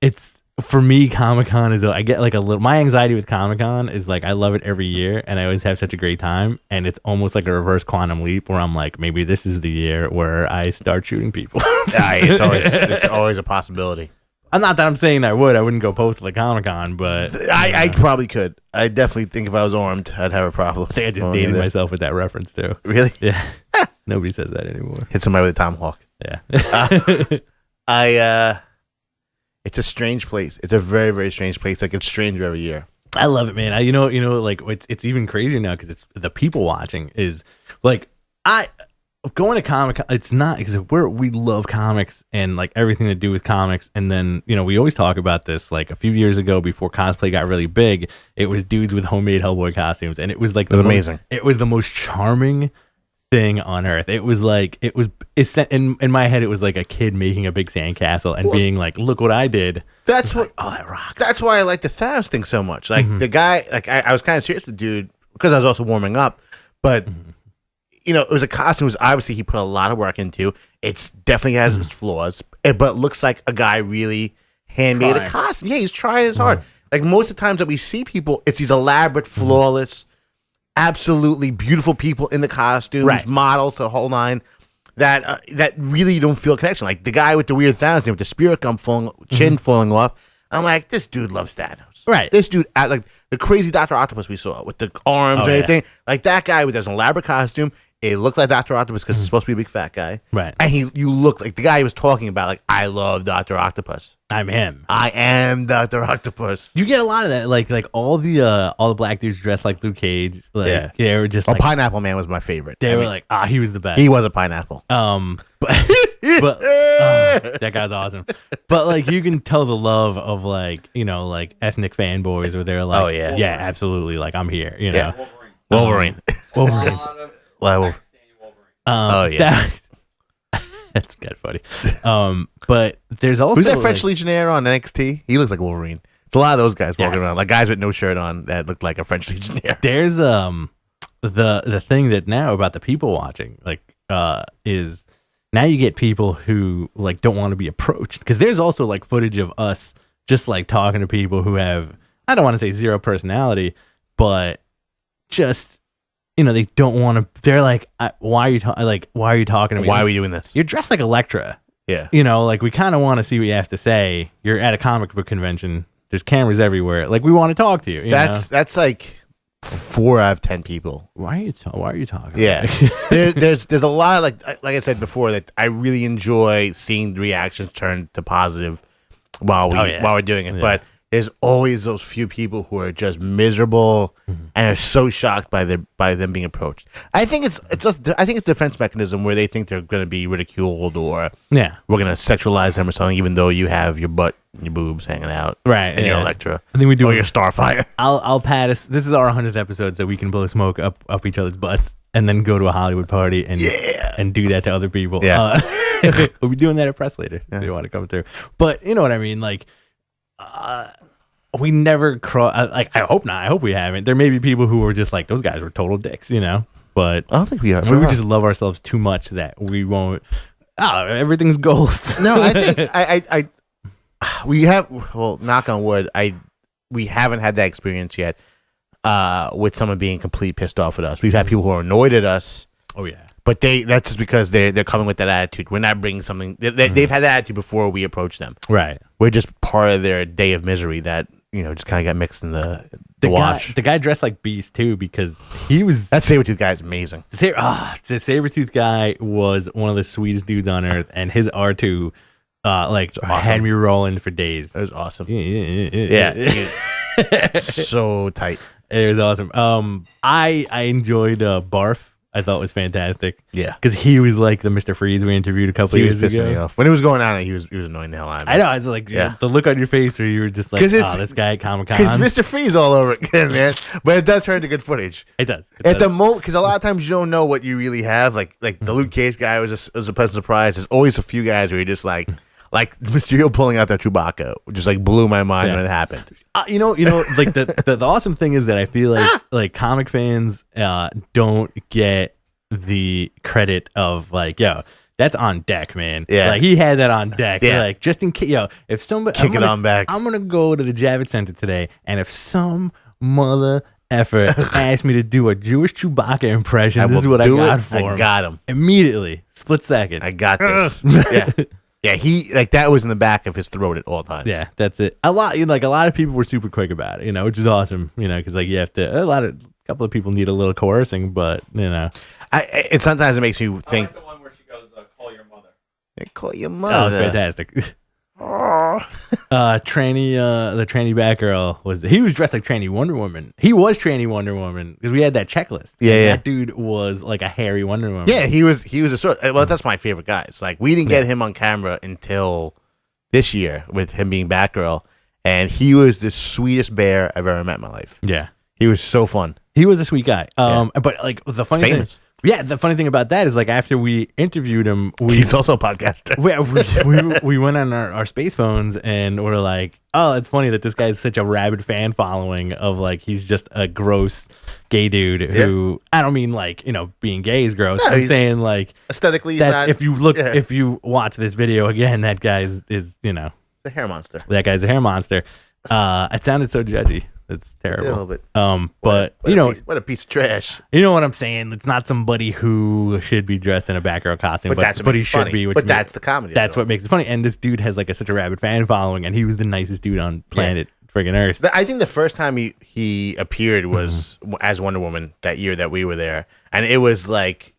it's for me Comic-Con is I get like a little my anxiety with Comic-Con is like I love it every year and I always have such a great time and it's almost like a reverse quantum leap where I'm like maybe this is the year where I start shooting people. It's always a possibility. Not that I'm saying I wouldn't go post like Comic-Con, but I probably could. I definitely think if I was armed I'd have a problem. I think I just dated myself with that reference too. Really? Yeah. Nobody says that anymore. Hit somebody with a tomahawk. Yeah. It's a strange place. It's a very, very strange place. Like it's stranger every year. I love it, man. Like it's even crazier now because it's the people watching is like going to Comic-Con. It's not because we love comics and like everything to do with comics. And then we always talk about this. Like a few years ago, before cosplay got really big, it was dudes with homemade Hellboy costumes, and it was like amazing. It was the most charming thing on earth. It was like it's in my head it was like a kid making a big sandcastle and being like, look what I did. That's what that rocks. That's why I like the Thanos thing so much. Like the guy, like I was kind of serious with the dude because I was also warming up, but it was a costume. It was obviously he put a lot of work into. It's definitely has its flaws, but looks like a guy really handmade a costume. Yeah, he's trying his hard. Like most of the times that we see people, it's these elaborate, flawless, absolutely beautiful people in the costumes, models, the whole nine. That really don't feel a connection. Like the guy with the weird Thanos with the spirit gum chin falling off. I'm like, this dude loves Thanos. Right. This dude, like the crazy Dr. Octopus we saw with the arms and everything. Like that guy with an elaborate costume. It looked like Dr. Octopus because he's supposed to be a big fat guy. Right. And you look like the guy he was talking about, like, I love Dr. Octopus. I'm him. I am Dr. Octopus. You get a lot of that. Like all the black dudes dressed like Luke Cage. Like they were just like Pineapple Man was my favorite. They were like, he was the best. He was a pineapple. But that guy's awesome. But like you can tell the love of like ethnic fanboys where they're like, yeah, absolutely, like I'm here, Yeah. Wolverine. Wolverine. That's kind of funny. But there's also who's that French Legionnaire on NXT? He looks like Wolverine. It's a lot of those guys walking around, like guys with no shirt on that look like a French Legionnaire. There's the thing that now about the people watching is now you get people who like don't want to be approached because there's also like footage of us just like talking to people who have I don't want to say zero personality, but just. They don't want to. They're like, why are you talking to me? Why are we doing this? You're dressed like Elektra. Yeah. Like we kind of want to see what you have to say. You're at a comic book convention. There's cameras everywhere. Like we want to talk to you. That's like 4 out of 10 people. Why are you talking? Yeah, there's a lot of like I said before that I really enjoy seeing the reactions turn to positive while we're doing it. But there's always those few people who are just miserable and are so shocked by them being approached. I think it's a defense mechanism where they think they're going to be ridiculed or we're going to sexualize them or something, even though you have your butt and your boobs hanging out, right? And your Electra. I think we do. Or your Starfire. I'll pat us. This is our 100th episode, so we can blow smoke up each other's butts and then go to a Hollywood party and do that to other people. Yeah. We'll be doing that at press later if you want to come through. But you know what I mean, like. We never cross. Like, I hope not. I hope we haven't. There may be people who are just like, those guys were total dicks, you know. But I don't think we are. We just love ourselves too much that we won't. Everything's gold. No, I think we have. Well, knock on wood. We haven't had that experience yet. With someone being complete pissed off at us. We've had people who are annoyed at us. Oh yeah. But that's just because they're coming with that attitude. We're not bringing something. They've had that attitude before we approach them. Right. We're just part of their day of misery that just kind of got mixed in the wash. The guy dressed like Beast too because he was. That Sabretooth guy is amazing. The Sabretooth guy was one of the sweetest dudes on earth, and his R2 had me rolling for days. It was awesome. Yeah. So tight. It was awesome. I enjoyed Barf. I thought was fantastic. Yeah, because he was like the Mr. Freeze we interviewed a couple years ago. Me off. When it was going on, he was annoying the hell out of me. I know. It's like the look on your face where you were just like, this guy at Comic-Con. Because Mr. Freeze all over again, man. But it does turn into good footage. It does. At the moment, because a lot of times you don't know what you really have. Like the Luke Cage guy was a pleasant surprise. There's always a few guys where you're just like Mysterio pulling out that Chewbacca just like blew my mind when it happened. Like the awesome thing is that I feel like comic fans don't get the credit of that's on deck, man. Yeah, like he had that on deck. Yeah, like just in case, if somebody kick it on back. I'm gonna go to the Javits Center today, and if some mother effer asked me to do a Jewish Chewbacca impression, this is what I got for him. I got him immediately, split second. I got this. Yeah, he that was in the back of his throat at all times. Yeah, that's it. A lot of people were super quick about it, which is awesome. Because you have to. A couple of people need a little coercing, but it sometimes it makes me think. I like the one where she goes, "Call your mother." Yeah, call your mother. Oh, it's fantastic. The tranny Batgirl was dressed like tranny Wonder Woman. He was tranny Wonder Woman because we had that checklist. Yeah, that dude was like a hairy Wonder Woman. Yeah, he was a sort. Well, that's my favorite guy. It's like we didn't get him on camera until this year with him being Batgirl, and he was the sweetest bear I've ever met in my life. Yeah, he was so fun. He was a sweet guy. But like the funny thing. Yeah, the funny thing about that is after we interviewed him, he's also a podcaster. we went on our space phones and we're like, oh, it's funny that this guy is such a rabid fan following of he's just a gross gay dude who I don't mean being gay is gross. No, I'm saying aesthetically. If you watch this video again, that guy is the hair monster. That guy's a hair monster. It sounded so judgy. It's terrible. A little bit. But what a piece of trash. You know what I'm saying? It's not somebody who should be dressed in a Batgirl costume, but he should be. But that's the comedy. That's what makes it funny. And this dude has such a rabid fan following, and he was the nicest dude on planet friggin' Earth. I think the first time he appeared was as Wonder Woman that year that we were there, and it was like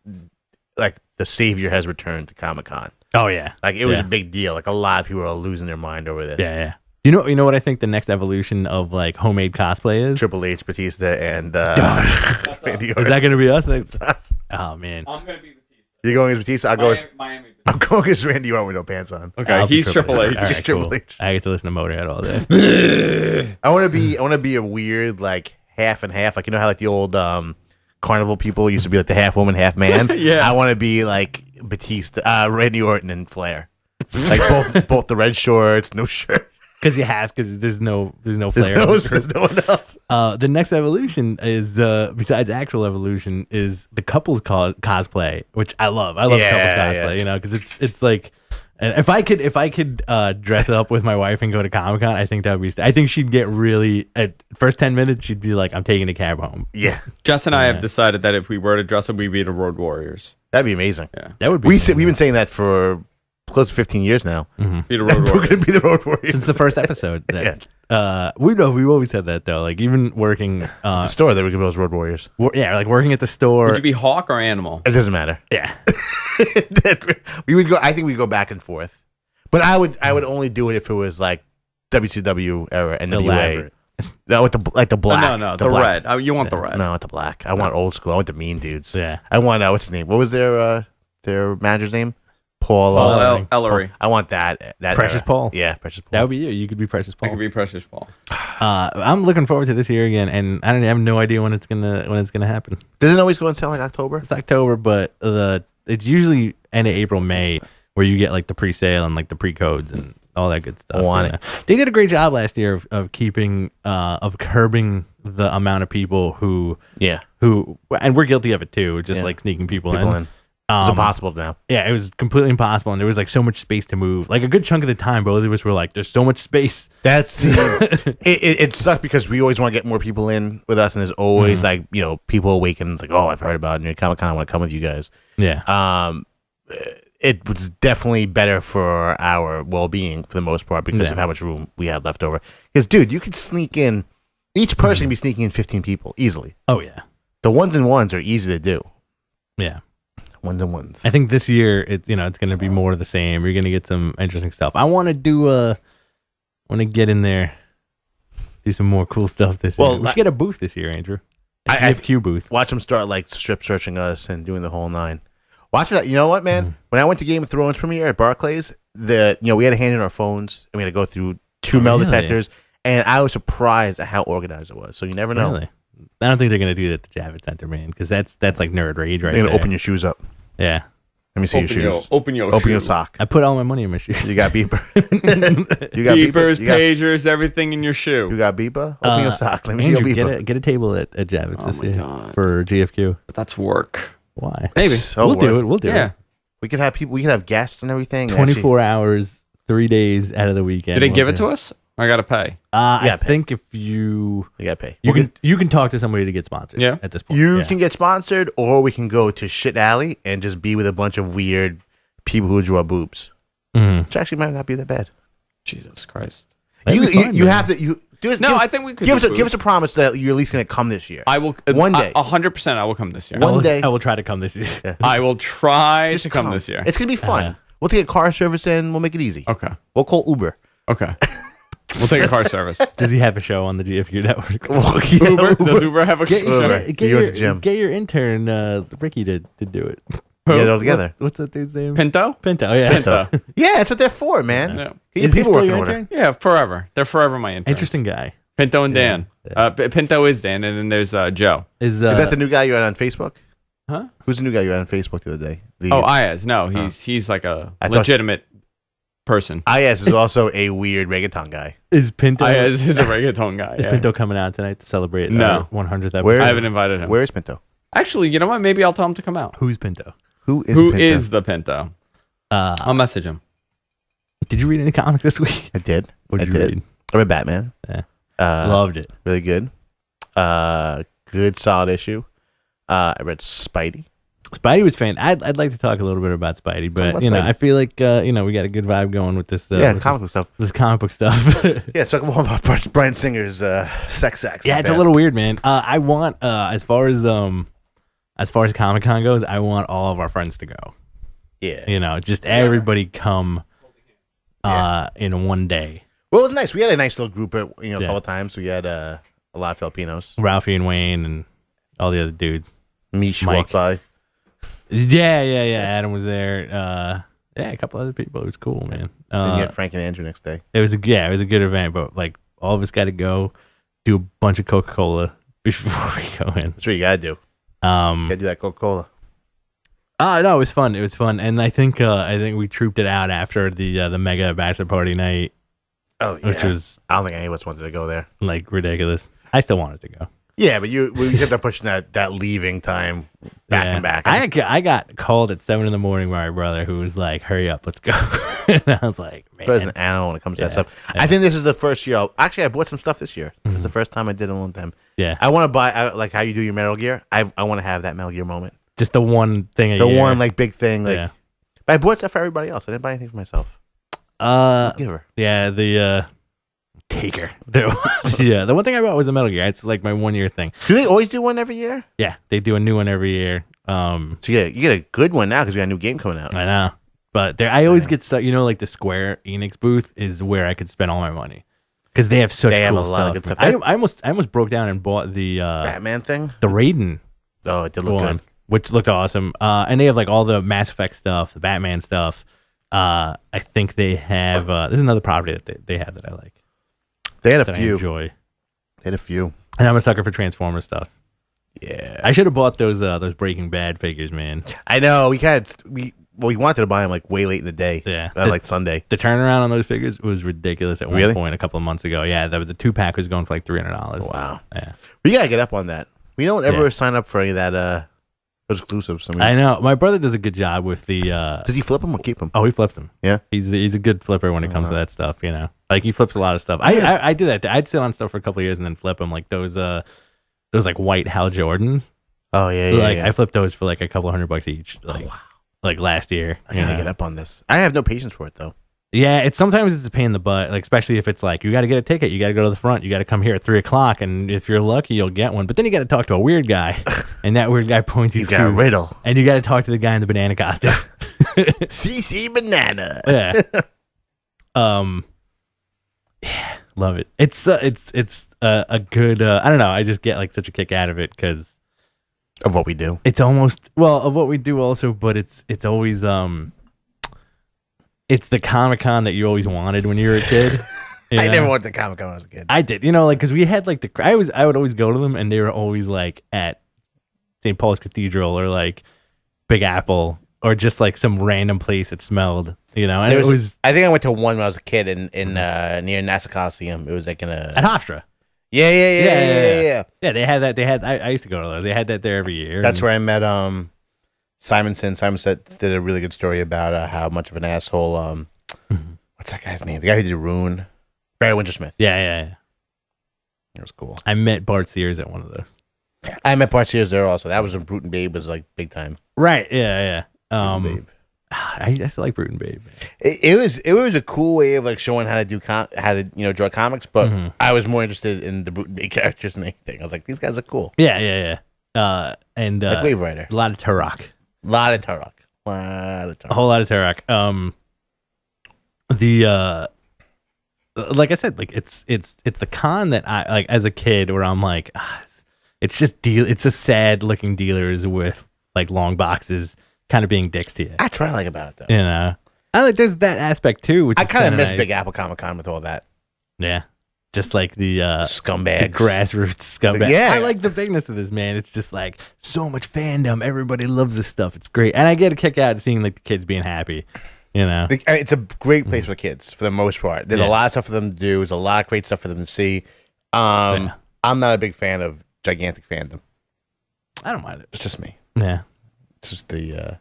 the savior has returned to Comic-Con. Oh yeah, it was a big deal. A lot of people are losing their mind over this. Yeah. You know what I think the next evolution of homemade cosplay is? Triple H, Batista, and Randy Orton. Is that going to be us? It's us. Oh man, I'm going to be Batista. You're going as Batista. I'll go as Miami. I'm going as Randy Orton with no pants on. Okay, he's Triple H. All right, Triple H. I get to listen to Motorhead all day. I want to be a weird half and half. You know how the old carnival people used to be the half woman, half man. Yeah. I want to be Batista, Randy Orton, and Flair. Both the red shorts, no shirt. Because there's no Flair. There's no one else. The next evolution is besides actual evolution is the couples cosplay, which I love. I love couples cosplay, because it's like, and if I could dress up with my wife and go to Comic-Con, I think that would be. I think she'd get really at first 10 minutes. She'd be like, "I'm taking a cab home." Yeah. Jess and I have decided that if we were to dress up, we'd be the Road Warriors. That'd be amazing. Yeah, that would be. We've been saying that for close to 15 years now. Be the road We're warriors. gonna be the road warriors Since the first episode. We've always said that though. Like even working The store that we could be those road warriors. like working at the store. Would you be hawk or animal? It doesn't matter. Yeah. We would go. I think we go back and forth, but I would only do it if it was like WCW era NWA. Elaborate. No, with the black. The black. red. Oh, you want the red. No, I want the black. I want old school. I want the mean dudes. Yeah. I want what's his name? What was their manager's name? Paul. Paul Ellery. I want that Precious era. Paul. Yeah, Precious Paul. That would be you. You could be Precious I Paul. could be Precious Paul. I'm looking forward to this year again, and I have no idea when it's gonna happen. Doesn't it always go on sale like October? It's October, but it's usually end of April, May, where you get like the pre-sale and like the pre-codes and all that good stuff. I want it. They did a great job last year of keeping of curbing the amount of people who and we're guilty of it too, just like sneaking people in. It's impossible now. Yeah, it was completely impossible, and there was like so much space to move. Like a good chunk of the time, both of us were like, "There's so much space." That's the it sucks because we always want to get more people in with us, and there's always like people awaken like, "Oh, I've heard about it, and I kind of want to come with you guys." Yeah. It was definitely better for our well-being for the most part because of how much room we had left over. Because, dude, you could sneak in. Each person can be sneaking in 15 people easily. Oh yeah. The ones and ones are easy to do. Yeah. Ones and ones. I think this year it's it's going to be more of the same. You're going to get some interesting stuff. I want to get in there, do some more cool stuff this year. We should get a booth this year, Andrew. A GFQ booth. Watch them start like strip searching us and doing the whole nine. Watch that. You know what, man? When I went to Game of Thrones premiere at Barclays, we had to hand in our phones and we had to go through two metal detectors, and I was surprised at how organized it was. So you never know. Really? I don't think they're gonna do that at the Javits Center, man, because that's like nerd rage right there. They're gonna open your shoes up. Yeah. Let me see your shoes. Open your sock. I put all my money in my shoes. You got beeper. You got beepers, You got, pagers, everything in your shoe. you got beeper? Open your sock. Let me Andrew, see your beeper. get a table at Javits this my year God. for GFQ. But that's work. Why? Maybe. So We'll do worth it. We'll do Yeah. it. We could have people. We could have guests and everything. 24 hours, 3 days out of the weekend. Did they give We'll it do to us? I gotta pay. I think if you gotta pay. you can talk to somebody to get sponsored. Yeah. At this point, You can get sponsored, or we can go to Shit Alley and just be with a bunch of weird people who draw boobs, which actually might not be that bad. Jesus Christ. You have to I think we could give us a promise that you're at least going to come this year. I will one day. 100%. I will come this year. One day I will try to come this year. I will try Just to come this year. It's gonna be fun. We'll take a car service in. We'll make it easy. Okay. We'll call Uber. Okay. We'll take a car service. Does he have a show on the GFQ network? Uber? Does Uber have a show? Get your intern Ricky to do it. Get it all together. What's that dude's name? Pinto? Pinto, yeah. Pinto. Yeah, that's what they're for, man. Yeah. Is he still your intern? Yeah, forever. They're forever my interns. Interesting guy. Pinto and Dan. Pinto is Dan, and then there's Joe. Is that the new guy you had on Facebook? Huh? Who's the new guy you had on Facebook the other day? Ayaz. No, he's like a legitimate person. Ayaz is also a weird reggaeton guy. Is Pinto? Ayaz is a reggaeton guy. Is Pinto coming out tonight to celebrate No. 100th episode? I haven't invited him. Where is Pinto? Actually, you know what? Maybe I'll tell him to come out. Who's Pinto? Who Who is the Pinto? I'll message him. Did you read any comics this week? I did. What did you read? I read Batman. Yeah. Loved it. Really good. Good solid issue. I read Spidey. Spidey was fan. I'd like to talk a little bit about Spidey, but about Spidey. Spidey. I feel like we got a good vibe going with this. Comic book stuff. This comic book stuff. Yeah, talk more about Bryan Singer's sex acts. Yeah, it's a little weird, man. I want as far as Comic-Con goes, I want all of our friends to go. Yeah, just everybody come in one day. Well, it was nice. We had a nice little group a couple of times. We had a lot of Filipinos. Ralphie and Wayne and all the other dudes. Mish Mike walked by. Yeah. Adam was there. A couple other people. It was cool, man. Then you had Frank and Andrew next day. It was a good event, but like all of us got to go do a bunch of Coca-Cola before we go in. That's what you gotta do. You gotta do that Coca-Cola. No, it was fun. It was fun, and I think we trooped it out after the mega bachelor party night. Oh yeah. Which was I don't think any of us wanted to go there. Like ridiculous. I still wanted to go. Yeah, but we kept on pushing that leaving time back and back. I got called at 7 a.m. by my brother, who was like, "Hurry up, let's go." And I was like, "Man, but as an animal when it comes to that stuff, I think this is the first year. I bought some stuff this year. It's the first time I did it in a long time. Yeah, I want to buy like how you do your Metal Gear. I want to have that Metal Gear moment. Just the one thing. The one like big thing. Like But I bought stuff for everybody else. I didn't buy anything for myself. Giver. Yeah, the Taker. Yeah, the one thing I bought was a Metal Gear. It's like my 1 year thing. Do they always do one every year? Yeah, they do a new one every year. So you get a good one now because we got a new game coming out. I know, but I always get stuck. Like the Square Enix booth is where I could spend all my money because they have such cool a lot of good stuff. stuff. I almost broke down and bought the Batman thing, the Raiden. Oh, it did look good, which looked awesome. And they have like all the Mass Effect stuff, the Batman stuff. I think they have. There's another property that they have that I like. They had a that few. I enjoy. They had a few. And I'm a sucker for Transformers stuff. Yeah, I should have bought those Breaking Bad figures, man. I know we wanted to buy them like way late in the day. Yeah, like Sunday. The turnaround on those figures was ridiculous at one point a couple of months ago. Yeah, the 2-pack was going for like $300. Wow. Yeah, we gotta get up on that. We don't ever sign up for any of that those exclusives. I know my brother does a good job with the. Does he flip them or keep them? Oh, he flips them. Yeah, he's a good flipper when it comes to that stuff. Like he flips a lot of stuff. I do that. I'd sit on stuff for a couple of years and then flip them. Like those like white Hal Jordans. Oh yeah. I flipped those for like a couple $100 each. Like last year. I gotta get up on this. I have no patience for it though. Yeah, sometimes it's a pain in the butt. Like especially if it's like you got to get a ticket, you got to go to the front, you got to come here at 3:00, and if you're lucky, you'll get one. But then you got to talk to a weird guy, and that weird guy points you He's to got a riddle, and you got to talk to the guy in the banana costume. CC Banana. Yeah. Yeah, love it. It's a good. I don't know. I just get like such a kick out of it because of what we do. It's almost of what we do also, but it's always it's the Comic-Con that you always wanted when you were a kid. I never went to Comic-Con when I was a kid. I did, like because we had like I would always go to them, and they were always like at St. Paul's Cathedral or like Big Apple or just like some random place that smelled, And it was. I think I went to one when I was a kid in near NASA Coliseum. It was like at Hofstra. Yeah. Yeah, they had that. I used to go to those. They had that there every year. That's where I met Simonson. Simonson did a really good story about how much of an asshole. What's that guy's name? The guy who did Rune, Barry Wintersmith. Yeah. It was cool. I met Bart Sears at one of those. I met Bart Sears there also. That was when Brute and Babe was like big time. Right. Yeah. Babe. I still like Brute and Babe. It was a cool way of like showing how to do draw comics, but I was more interested in the Brute and Babe characters than anything. I was like, these guys are cool. Yeah. And like Wave Rider. A lot of Turok. A whole lot of Turok. Like I said, like it's the con that I like as a kid where I'm like, it's just it's just sad looking dealers with like long boxes kind of being dicks to you. That's what I like about it though. I like there's that aspect too, which I kind of miss nice. Big Apple Comic-Con with all that. Yeah. Just like the scumbags, the grassroots scumbags. Yeah, I like the bigness of this, man. It's just like so much fandom. Everybody loves this stuff. It's great, and I get a kick out of seeing like the kids being happy. It's a great place for kids for the most part. There's a lot of stuff for them to do. There's a lot of great stuff for them to see. I'm not a big fan of gigantic fandom. I don't mind it. It's just me. Yeah, it's just the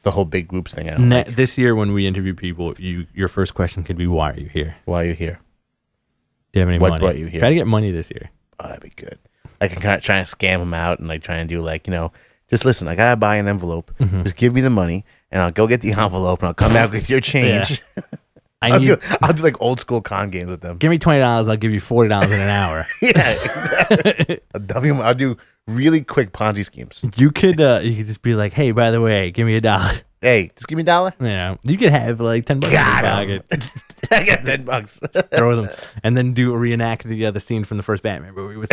whole big groups thing. This year, when we interview people, your first question could be, "Why are you here? Why are you here? Do you have any money? What brought you here? Try to get money this year. Oh, that'd be good. I can kind of try and scam them out and like try and do like just listen. I gotta buy an envelope. Just give me the money, and I'll go get the envelope, and I'll come back with your change. Yeah. I'll do like old school con games with them. Give me $20. I'll give you $40 in an hour. Yeah, exactly. I'll do really quick Ponzi schemes. You could just be like, hey, by the way, give me $1. Hey, just give me $1. Yeah, you could have like $10 in your pocket. I got $10. Throw them, and then reenact the scene from the first Batman movie with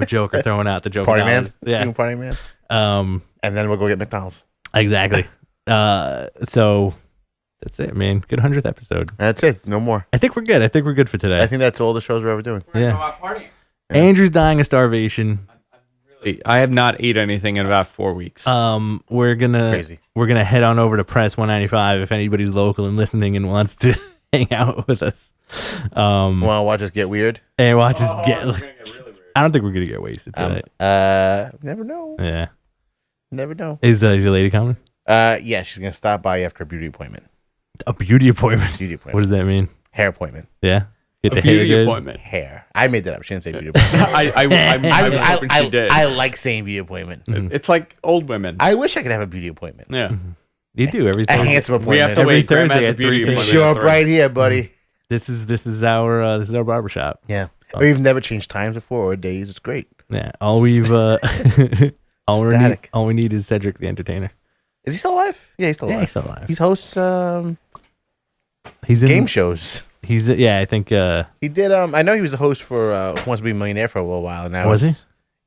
Joker throwing out the Joker Party dollars. Man. Yeah, Party Man. And then we'll go get McDonald's. Exactly. So that's it, man. Good 100th episode. That's it. No more. I think we're good. I think we're good for today. I think that's all the shows we're ever doing. Yeah. Andrew's dying of starvation. I have not eaten anything in about 4 weeks. We're gonna head on over to Press 195 if anybody's local and listening and wants to hang out with us. Want to watch us get weird? And watch us get. Really weird. I don't think we're gonna get wasted today. Never know. Yeah. Never know. Is your lady coming? Yeah, she's gonna stop by after a beauty appointment. A beauty appointment. Beauty appointment. What does that mean? Hair appointment. Yeah. Get the beauty hair appointment. Hair. I made that up. She didn't say beauty appointment. I was hoping she did. I like saying beauty appointment. It's like old women. I wish I could have a beauty appointment. Yeah. You do every A Thursday. handsome appointment. We have to Every wait. Grandma's Thursday a at beauty 3 p.m. appointment Show at up 3. right here, buddy. This is our barbershop. Yeah. We've never changed times before or days. It's great. Yeah. All we've all we need is Cedric the Entertainer. Is he still alive? Yeah, he's still alive. Yeah, he's still alive. He hosts He's in game shows. I think He did. I know he was a host for Who Wants to Be a Millionaire for a little while. Now Was he?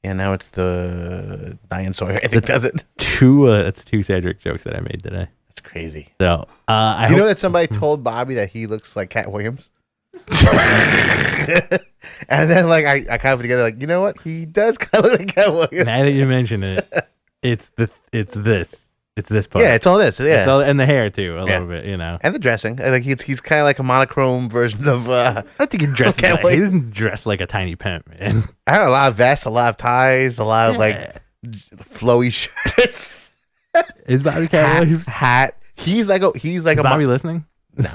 Yeah, now it's the Diane Sawyer. I think does it. that's two Cedric jokes that I made today. That's crazy. So I You know that somebody told Bobby that he looks like Cat Williams? And then like I kind of put together like, you know what? He does kind of look like Cat Williams. now that you mention it, it's this part. Yeah, it's all this. Yeah. It's all, and the hair too, a little bit, you know. And the dressing. I think he's kind of like a monochrome version of I don't think he dresses Cat like, he Williams. doesn't dress like a tiny pimp, man. I had a lot of vests, a lot of ties, a lot of like flowy shirts. Is Bobby Cat Williams? Hat. He's like Is Bobby listening? No.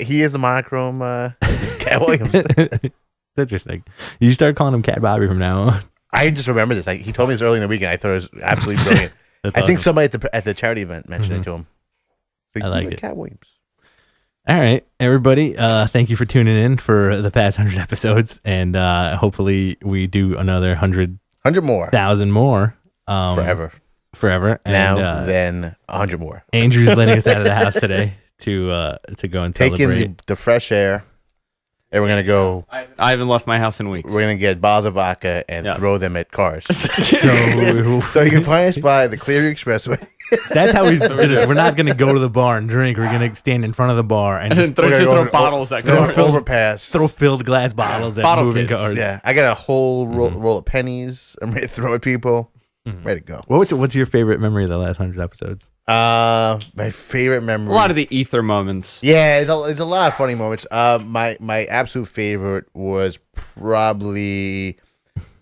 He is the monochrome Cat Williams. It's interesting. You start calling him Cat Bobby from now on. I just remember this. He told me this early in the week, and I thought it was absolutely brilliant. That's I think awesome. somebody at the charity event mentioned it to him. I like it. Cat Williams. All right, everybody. Thank you for tuning in for the past 100 episodes, and hopefully we do another 100 more. 1,000 more. Forever. And, Now, then 100 more. Andrew's letting us out of the house today to go and Taking celebrate. the fresh air, and we're gonna go. I haven't left my house in weeks. We're gonna get bottles of vodka and throw them at cars. So you can find us by the Cleary Expressway. that's how we do this. We're not going to go to the bar and drink. We're going to stand in front of the bar and just throw bottles at cars. Overpass. throw filled glass bottles at Bottle moving kids. cars. Yeah, I got a whole roll of pennies. I'm ready to throw at people. Ready to go. What's your favorite memory of the last 100 episodes? My favorite memory. A lot of the ether moments. Yeah, it's a lot of funny moments. My absolute favorite was probably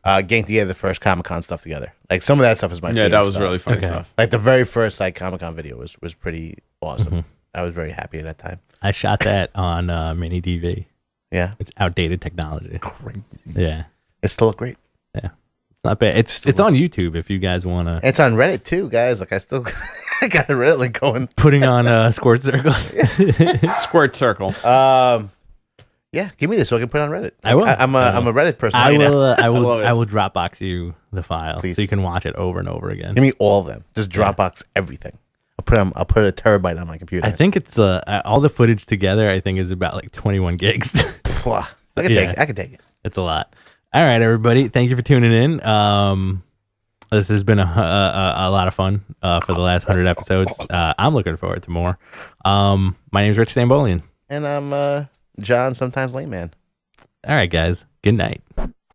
getting together the first Comic-Con stuff together. Like some of that stuff is my favorite. Yeah, that was stuff. really funny stuff. Like the very first like Comic-Con video was pretty awesome. I was very happy at that time. I shot that on mini DV. Yeah, It's outdated technology. crazy. Yeah, It still looked great. yeah. It's not bad. It's on YouTube if you guys want to. It's on Reddit too, guys. Like I still I got a Reddit link going. Putting on Squirt Circles. Squirt circle. Yeah, give me this so I can put it on Reddit. I will. I'm a Reddit person. I right now. will. I will. love it. I will Dropbox you the file Please. so you can watch it over and over again. Give me all of them. Just Dropbox everything. I'll put a terabyte on my computer. I think it's all the footage together. I think is about like 21 gigs. Pwah. I can take it. I can take it. It's a lot. All right, everybody. Thank you for tuning in. This has been a lot of fun for the last 100 episodes. I'm looking forward to more. My name is Rich Stambolian. And I'm John, sometimes late man. All right, guys. Good night.